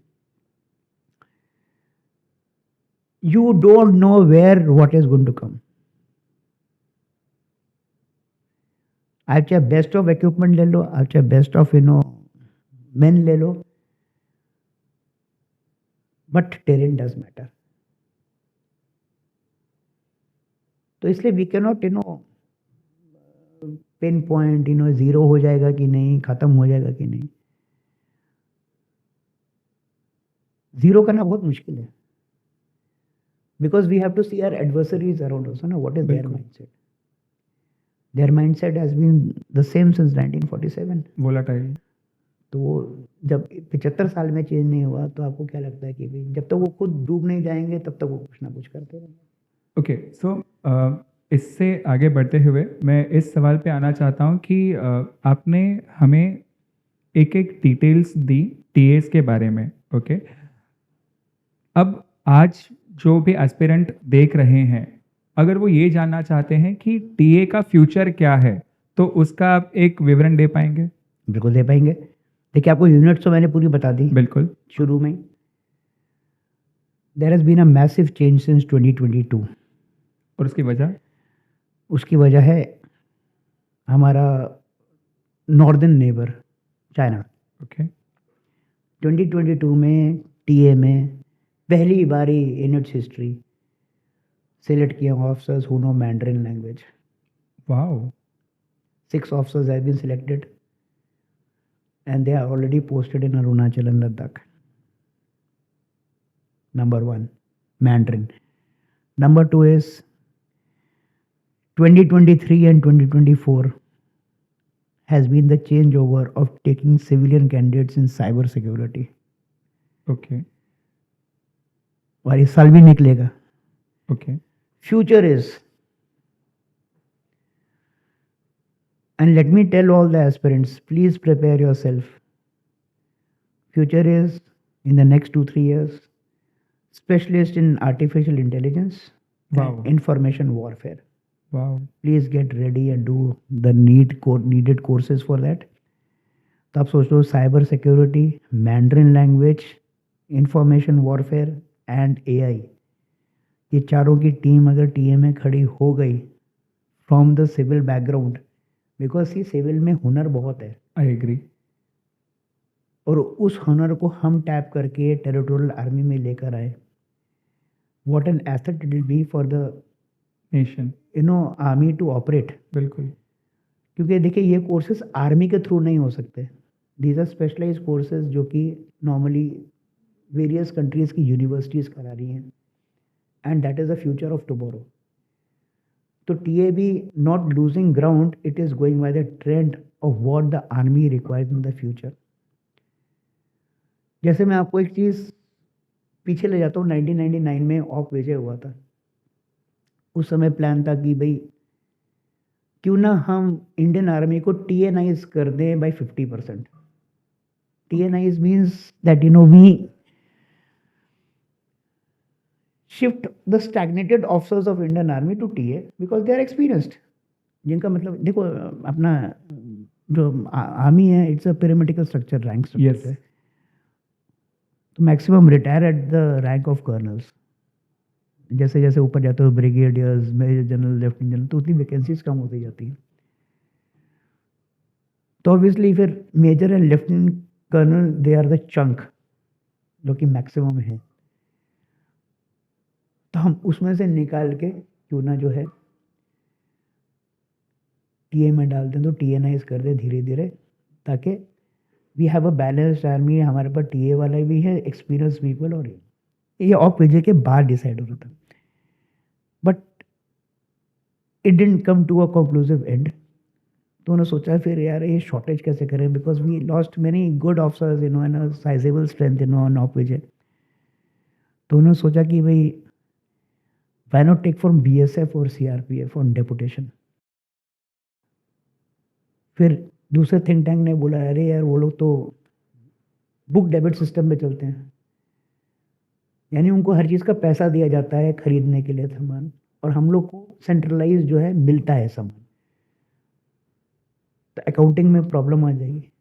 you don't know where what is going to come. आप चाहे बेस्ट ऑफ इक्विपमेंट ले लो, आप चाहे बेस्ट ऑफ मैन ले लो, बट टेरेन डज मैटर। तो इसलिए we can not pin point zero हो जाएगा कि नहीं, खत्म हो जाएगा कि नहीं। जीरो करना बहुत मुश्किल है, because we have to see our adversaries around us ना, व्हाट इज देयर बिल्कुल। Mindset. Their mindset has been the same since 1947। Volatile, तो वो जब 75 साल में चेंज नहीं हुआ, तो आपको क्या लगता है कि भाई जब तक वो खुद डूब नहीं जाएंगे तब तक वो कुछ ना कुछ करते रहेंगे। ओके, सो इससे आगे बढ़ते हुए मैं इस सवाल पे आना चाहता हूँ कि आपने हमें एक एक डिटेल्स दी टीएस के बारे में, ओके। अब आज जो भी एस्पिरेंट देख रहे हैं, अगर वो ये जानना चाहते हैं कि टीए का फ्यूचर क्या है, तो उसका आप एक विवरण दे पाएंगे? बिल्कुल दे पाएंगे। देखिए, आपको यूनिट्स तो मैंने पूरी बता दी बिल्कुल। शुरू में। There has been a massive change since 2022। और उसकी वजह? उसकी वजह है हमारा नॉर्दर्न नेबर चाइना। ओके। 2022 में टीए में पहली बारी इन इट्स हिस्ट्री सेलेक्ट किया officers who know mandarin language. Wow! 6 officers have been selected and they are already posted in Arunachal and Ladakh. Number 1, Mandarin. Number 2 is 2023 and 2024 has been the changeover of taking civilian candidates in cyber security. Okay, और इस साल भी निकलेगा। Okay. Future is, and let me tell all the aspirants, please prepare yourself. Future is, in the next 2-3 years, specialist in artificial intelligence Wow. and information warfare. Wow! Please get ready and do the needed courses for that. तो आप सोच लो, cyber security, Mandarin language, information warfare and AI, ये चारों की team अगर TA में खड़ी हो गई from the civil background, because ये सिविल में हुनर बहुत है आई एग्री। और उस हुनर को हम टैप करके टेरिटोरियल आर्मी में लेकर आए, what an asset it will be for the nation. Army to operate. बिल्कुल। क्योंकि देखिए, ये कोर्सेज आर्मी के थ्रू नहीं हो सकते। दीज आर स्पेशलाइज कोर्सेज जो कि नॉर्मली वेरियस कंट्रीज़ की यूनिवर्सिटीज़ करा रही हैं, and that is the future of tomorrow. तो टीए भी not losing ground, it is going by the trend of what the army requires in the future. जैसे मैं आपको एक चीज़ पीछे ले जाता हूँ, 1999 में ऑफ विजय हुआ था। उस समय प्लान था कि भाई क्यों ना हम इंडियन आर्मी को टीएनाइज कर दें by 50%। TAnise means that we shift the stagnated officers of Indian army to TA because they are experienced. जिनका मतलब देखो, अपना जो आर्मी है, it's a pyramidical structure, rank structure है। तो maximum retire at the rank of colonels. जैसे जैसे ऊपर जाते हो brigadiers, major general, lieutenant general, तो उतनी वैकेंसीज कम होती जाती हैं। तो ऑब्वियसली फिर major and lieutenant colonel, they are the chunk जो कि मैक्सिमम है। तो हम उसमें से निकाल के क्यों ना जो है टीए में डाल दें, तो टीएनाइज कर दें धीरे धीरे, ताकि we have a balanced army. हमारे पास टीए वाला भी है, एक्सपीरियंस पीपल, और ये ऑफ विजय के बाद डिसाइड हो रहा था। But it didn't come to a conclusive end. तो उन्होंने सोचा फिर यार ये शॉर्टेज कैसे करें, because we lost many good officers and a sizeable strength on of Vijay. तो उन्होंने सोचा कि भाई why not take from BSF और सीआरपीएफ ऑन डेपुटेशन। फिर दूसरे थिंक टैंक ने बोला अरे यार वो लोग तो बुक डेबिट सिस्टम पे चलते हैं, यानी उनको हर चीज़ का पैसा दिया जाता है खरीदने के लिए सामान, और हम लोग को सेंट्रलाइज जो है मिलता है सामान, तो अकाउंटिंग में प्रॉब्लम आ जाएगी।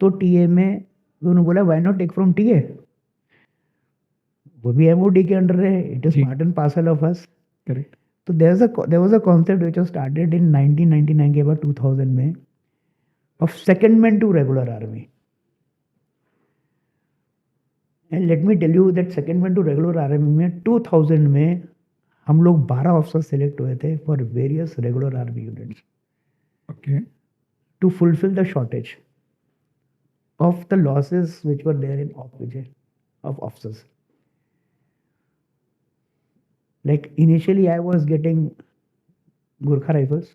तो टीए में उन्होंने बोला why not take from TA, वो भी एमओडी के अंडर है, it is part and parcel of us. Correct. तो there was a concept which was started in 1999 के बाद 2000 में of secondment to regular army. And let me tell you that secondment to regular army में 2000 में हम लोग 12 officer select हुए थे for various regular army units okay. To fulfil the shortage of the losses which were there in off Vijay of officers. Like initially I was getting Gurkha rifles,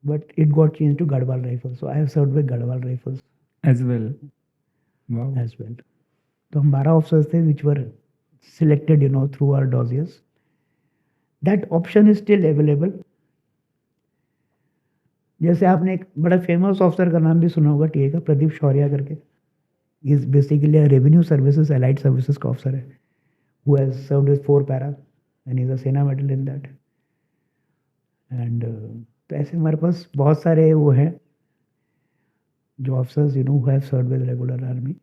but it got changed to Gadwal rifles. So I have served with Gadwal rifles As well. Wow. as well. तो हम 12 officers थे which were selected through our dossiers. That option is still available. जैसे आपने एक बड़ा famous officer का नाम भी सुना होगा टीए का, प्रदीप शौर्या करके। Is basically revenue services allied services का ऑफिसर है, who has served with 4 para and is a सेना मेडल इन दैट। एंड तो ऐसे हमारे पास बहुत सारे वो हैं जो officers who have served with regular army.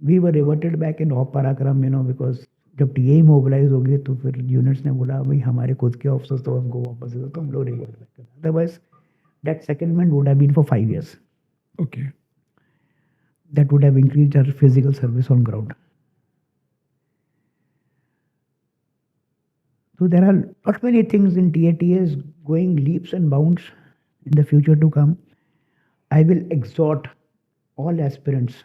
We were reverted back in of Parakram because जब टीए मोबिलाइज हो गए तो फिर यूनिट्स ने बोला भाई हमारे खुद के ऑफिसर्स तो हमको वापस दे दो, तो हम लोग रिवर्ट बैक कर. Otherwise that settlement would have been for 5 years. Okay. That would have increased our physical service on ground. So there are not many things in TATS going leaps and bounds in the future to come. I will exhort all aspirants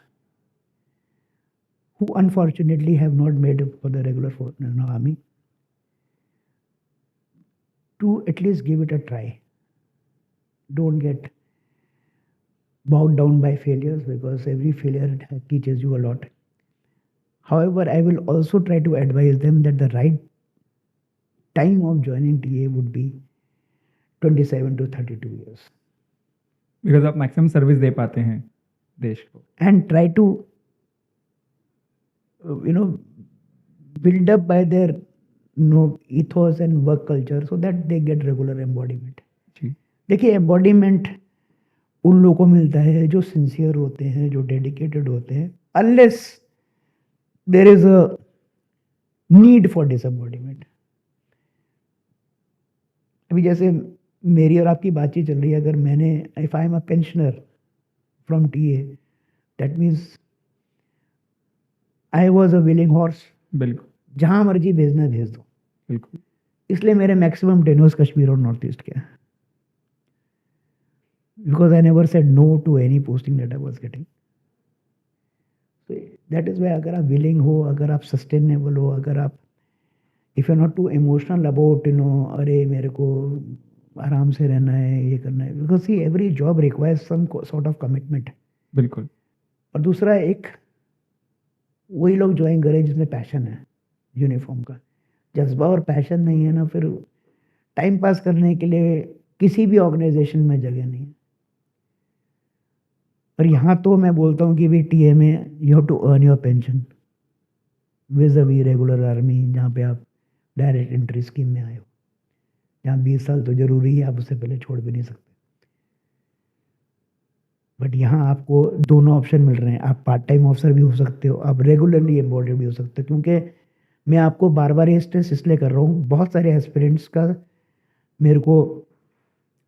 who unfortunately have not made it for the regular army to at least give it a try. Don't get bogged down by failures because every failure teaches you a lot. However, I will also try to advise them that the right time of joining TA would be 27 to 32 years. Because आप maximum service दे पाते हैं देश को. And try to, build up by their ethos and work culture so that they get regular embodiment. जी. देखिए embodiment उन लोगों को मिलता है जो सिंसियर होते हैं, जो डेडिकेटेड होते हैं, unless there is a need for disembodiment. अभी जैसे मेरी और आपकी बातचीत चल रही है, अगर मैंने if I am a pensioner from TA that means I was a willing horse. बिल्कुल. जहाँ मर्जी भेजना भेज दो. बिल्कुल. इसलिए मेरे मैक्सिमम टेन्योर्स कश्मीर और नॉर्थ ईस्ट के हैं. Because I never said no to any posting that I was getting. So that is why अगर आप willing हो, अगर आप sustainable हो, अगर आप if you're not too emotional about अरे मेरे को आराम से रहना है, ये करना है, because see every job requires some sort of commitment. बिल्कुल. और दूसरा एक वही लोग ज्वाइन करें जिसमें पैशन है यूनिफॉर्म का. जज्बा और पैशन नहीं है ना, फिर टाइम पास करने के लिए किसी भी ऑर्गेनाइजेशन में जगह नहीं है. और यहाँ तो मैं बोलता हूँ कि भाई टीए में you have to earn your pension with a regular army, जहाँ पे आप डायरेक्ट एंट्री स्कीम में आए हो, जहाँ 20 साल तो जरूरी है, आप उससे पहले छोड़ भी नहीं सकते. बट यहाँ आपको दोनों ऑप्शन मिल रहे हैं. आप पार्ट टाइम ऑफिसर भी हो सकते हो, आप रेगुलरली एम्बॉडीड भी हो सकते हो. क्योंकि मैं आपको बार बार ये स्ट्रेस इसलिए कर रहा हूँ, बहुत सारे एस्पिरेंट्स का मेरे को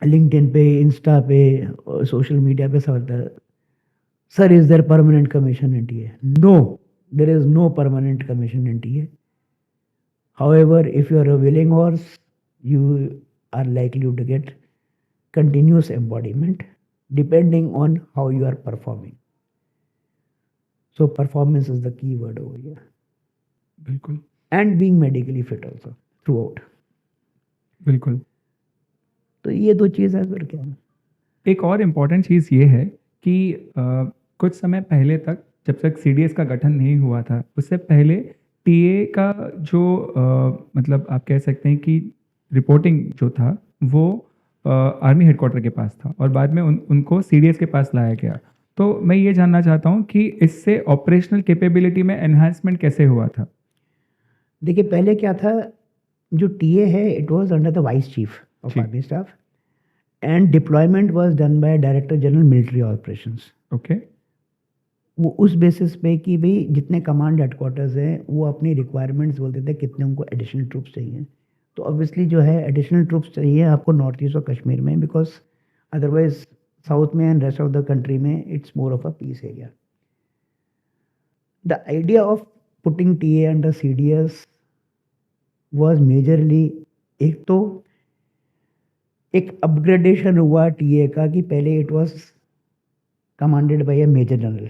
लिंक्डइन पे, इंस्टा पे, सोशल मीडिया पे सवाल था, sir is there permanent commission in TA? No, there is no permanent commission in TA. However, if you are a willing horse, you are likely to get continuous embodiment depending on how you are performing. So performance is the key word over here. बिल्कुल. And being medically fit also throughout. बिल्कुल. तो ये दो चीज़ है फिर क्या है. एक और इम्पॉर्टेंट चीज़ ये है कि कुछ समय पहले तक, जब तक सीडीएस का गठन नहीं हुआ था, उससे पहले टीए का जो मतलब आप कह सकते हैं कि रिपोर्टिंग जो था वो आर्मी हेडक्वार्टर के पास था और बाद में उनको सीडीएस के पास लाया गया. तो मैं ये जानना चाहता हूँ कि इससे ऑपरेशनल कैपेबिलिटी में एनहांसमेंट कैसे हुआ था? देखिए पहले क्या था, जो टीए है it was under the vice chief of army staff and deployment was done by director general military operations. Okay. वो उस बेसिस पे कि भाई जितने कमांड हेडक्वार्टर्स हैं वो अपनी रिक्वायरमेंट्स बोलते थे कितने उनको एडिशनल ट्रूप्स चाहिए. तो ऑब्वियसली जो है एडिशनल ट्रूप्स चाहिए आपको नॉर्थ ईस्ट और कश्मीर में, बिकॉज अदरवाइज साउथ में and rest of the country में it's more of a peace area. The idea of putting TA under CDS was majorly, एक तो एक अपग्रेडेशन हुआ टीए का कि पहले it was commanded by a major general,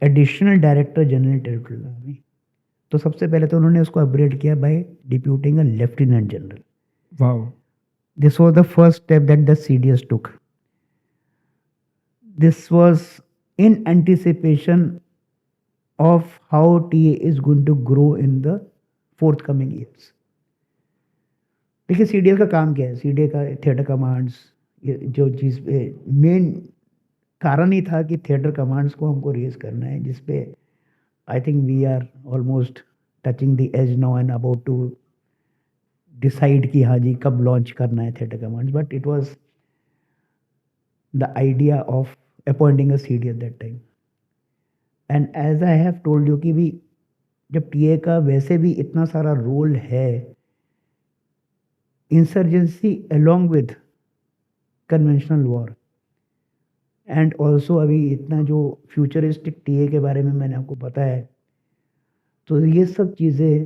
additional director general territorial army. तो सबसे पहले तो उन्होंने उसको अपग्रेड किया by deputing a lieutenant general. Wow. This was the first step that the CDS took. This was in anticipation of how TA is going to grow in the fourth coming years. देखिए CDS का काम क्या है, CDA का theatre commands, जो चीज़ main कारण ही था कि थिएटर कमांड्स को हमको रेज करना है, जिसपे I think we are almost touching the edge now and about to decide कि हाँ जी कब लॉन्च करना है theatre commands. But it was the idea of appointing a CD at that time. And as I have told you कि भी जब TA का वैसे भी इतना सारा रोल है, insurgency along with conventional war and also अभी इतना जो फ्यूचरिस्टिक टीए के बारे में मैंने आपको बताया है, तो ये सब चीज़ें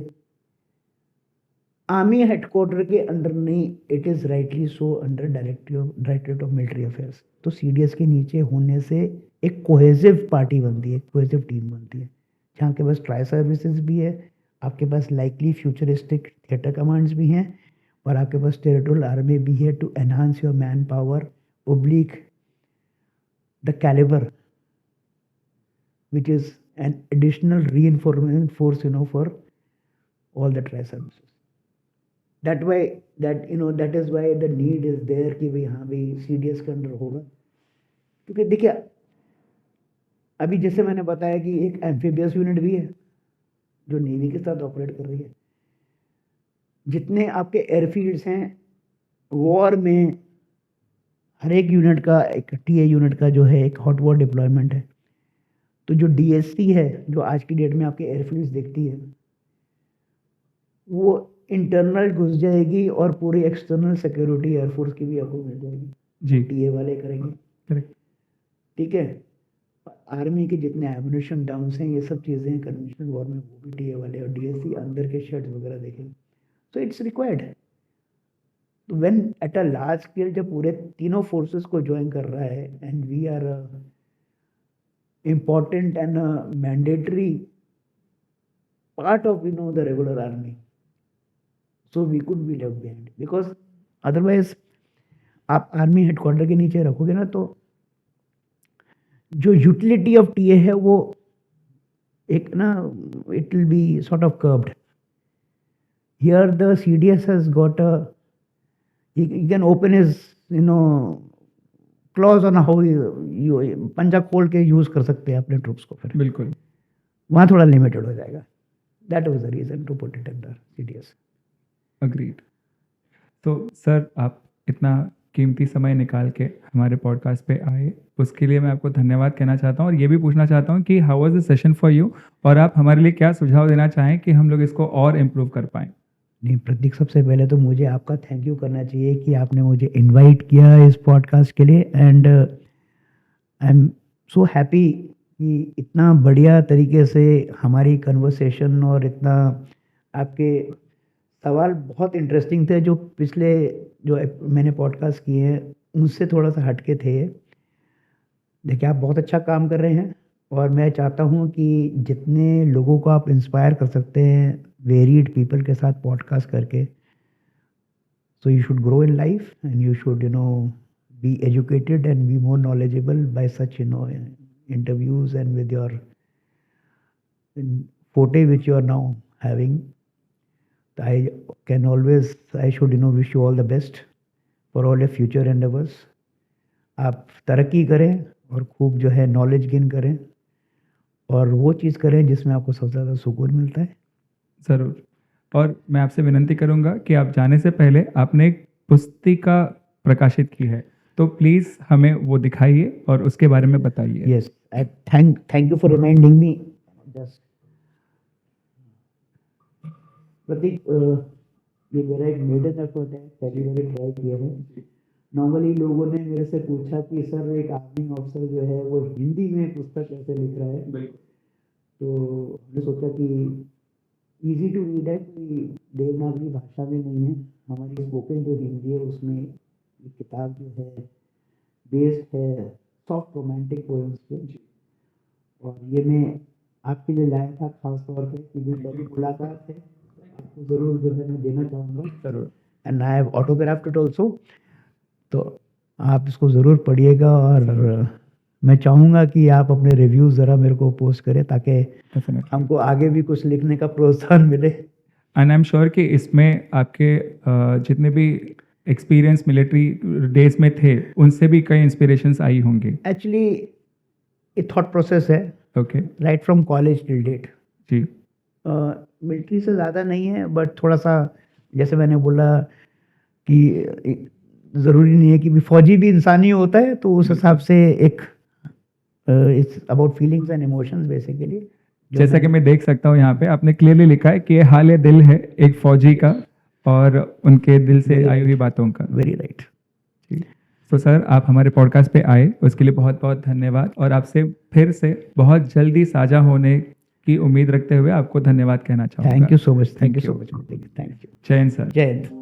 आर्मी हेडक्वार्टर के अंडर नहीं, it is rightly so under directorate of military affairs. तो सीडीएस के नीचे होने से एक कोहेसिव पार्टी बनती है, एक कोहेसिव टीम बनती है, जहाँ के पास ट्राई सर्विसेज भी है, आपके पास लाइकली फ्यूचरिस्टिक थिएटर कमांड्स भी हैं, और आपके पास टेरिटोरियल आर्मी भी है to enhance your manpower oblique the caliber, which is an additional reinforcement force, for all the tri services. That is why the need is there कि भाई हाँ भाई CDS के अंडर होगा। क्योंकि देखिए अभी जैसे मैंने बताया कि एक एम्फीबियस यूनिट भी है जो नेवी के साथ ऑपरेट कर रही है। जितने आपके एयरफील्ड्स हैं वॉर में, हर एक यूनिट का, एक टीए यूनिट का जो है एक हॉट वॉर डिप्लॉयमेंट है। तो जो डीएससी है जो आज की डेट में आपके एयरफील्ड्स देखती है, वो इंटरनल घुस जाएगी और पूरी एक्सटर्नल सिक्योरिटी एयरफोर्स की भी आपको मिल जाएगी जी। टीए वाले करेंगे, करेक्ट, ठीक है। आर्मी के जितने एमुनिशन डाउन्स हैं, ये सब चीज़ें कन्वेंशनल वॉर में वो भी टीए वाले, और डीएससी अंदर के शेड्स वगैरह देखेंगे। So it's required. तो when at a large scale जब पूरे तीनों फोर्सेस को ज्वाइन कर रहा है, and we are important and mandatory part of the regular army, so we could be left behind, because otherwise आप आर्मी हेडक्वार्टर के नीचे रखोगे ना, तो जो यूटिलिटी ऑफ टीए है वो एक ना, it will B sort of curved. Here the CDS has got a, he can open his clause on how you पंजा खोल के यूज कर सकते हैं अपने ट्रूप्स को, फिर बिल्कुल वहाँ थोड़ा लिमिटेड हो जाएगा। That was the reason to put it under CDS. Agreed. तो सर आप इतना कीमती समय निकाल के हमारे पॉडकास्ट पे आए, उसके लिए मैं आपको धन्यवाद कहना चाहता हूँ, और ये भी पूछना चाहता हूँ कि how was the session for you, और आप हमारे लिए क्या सुझाव देना चाहें कि हम लोग इसको और इम्प्रूव कर पाएँ। नहीं प्रतीक, सबसे पहले तो मुझे आपका थैंक यू करना चाहिए कि आपने मुझे इनवाइट किया इस पॉडकास्ट के लिए, and I am so happy कि इतना बढ़िया तरीके से हमारी कन्वर्सेशन, और इतना आपके सवाल बहुत इंटरेस्टिंग थे। जो पिछले जो मैंने पॉडकास्ट किए हैं उनसे थोड़ा सा हटके थे। देखिए आप बहुत अच्छा काम कर रहे हैं, और मैं चाहता हूँ कि जितने लोगों को आप इंस्पायर कर सकते हैं वेरिड पीपल के साथ पॉडकास्ट करके, so you should grow in life, and you should be educated and be more knowledgeable bye such interviews, and with your forte which you are now having. I should wish you all the best for all your future endeavors. आप तरक्की करें और खूब जो है knowledge gain करें, और वो चीज़ करें जिसमें आपको सबसे ज़्यादा सुकून मिलता है। ज़रूर। और मैं आपसे विनंती करूंगा कि आप जाने से पहले आपने एक पुस्तिका प्रकाशित की है, तो प्लीज़ हमें वो दिखाइए और उसके बारे में बताइए। Yes, thank you for reminding me. Just Prateek, ये मेरा एक मेडन एफर्ट है, पहली बार ट्राई किया है। नॉर्मली लोगों ने मेरे से पूछा कि सर एक आर्मी ऑफिसर जो है वो हिंदी में पुस्तक कैसे लिख रहा है, तो हमने सोचा कि इजी टू रीड है, कोई देवनागरी भाषा में नहीं है, हमारी स्पोकन जो हिंदी है उसमें ये किताब जो है बेस्ड है सॉफ्ट रोमांटिक पोएम्स पे, और ये मैं आपके लिए लाया था खास तौर पे कि जो पहली मुलाकात है आपको ज़रूर जो है मैं देना चाहूँगा। ज़रूर। And I have autographed it also, तो आप इसको ज़रूर पढ़िएगा, और मैं चाहूँगा कि आप अपने रिव्यूज़ ज़रा मेरे को पोस्ट करें ताकि हमको आगे भी कुछ लिखने का प्रोत्साहन मिले। एंड आई एम श्योर कि इसमें आपके जितने भी एक्सपीरियंस मिलिट्री डेज में थे उनसे भी कई इंस्पिरेशंस आई होंगी। एक्चुअली ये थॉट प्रोसेस है, okay, right from college till date. जी। मिलिट्री से ज़्यादा नहीं है, बट थोड़ा सा जैसे मैंने बोला कि ज़रूरी नहीं है कि भी फौजी भी इंसान ही होता है, तो उस हिसाब से एक it's about feelings and emotions basically. जैसा कि मैं देख सकता हूँ यहाँ पे आपने क्लियरली लिखा है कि ये हाल दिल है एक फौजी का और उनके दिल से Very आई हुई right. बातों का। Very right. तो सर आप हमारे पॉडकास्ट पे आए उसके लिए बहुत बहुत धन्यवाद और आपसे फिर से बहुत जल्दी साझा होने की उम्मीद रखते हुए आपको धन्यवाद कहना चाहूँगा। Thank you so much, thank Thank you so you. Much, thank you. जय हिंद सर। जय हिंद।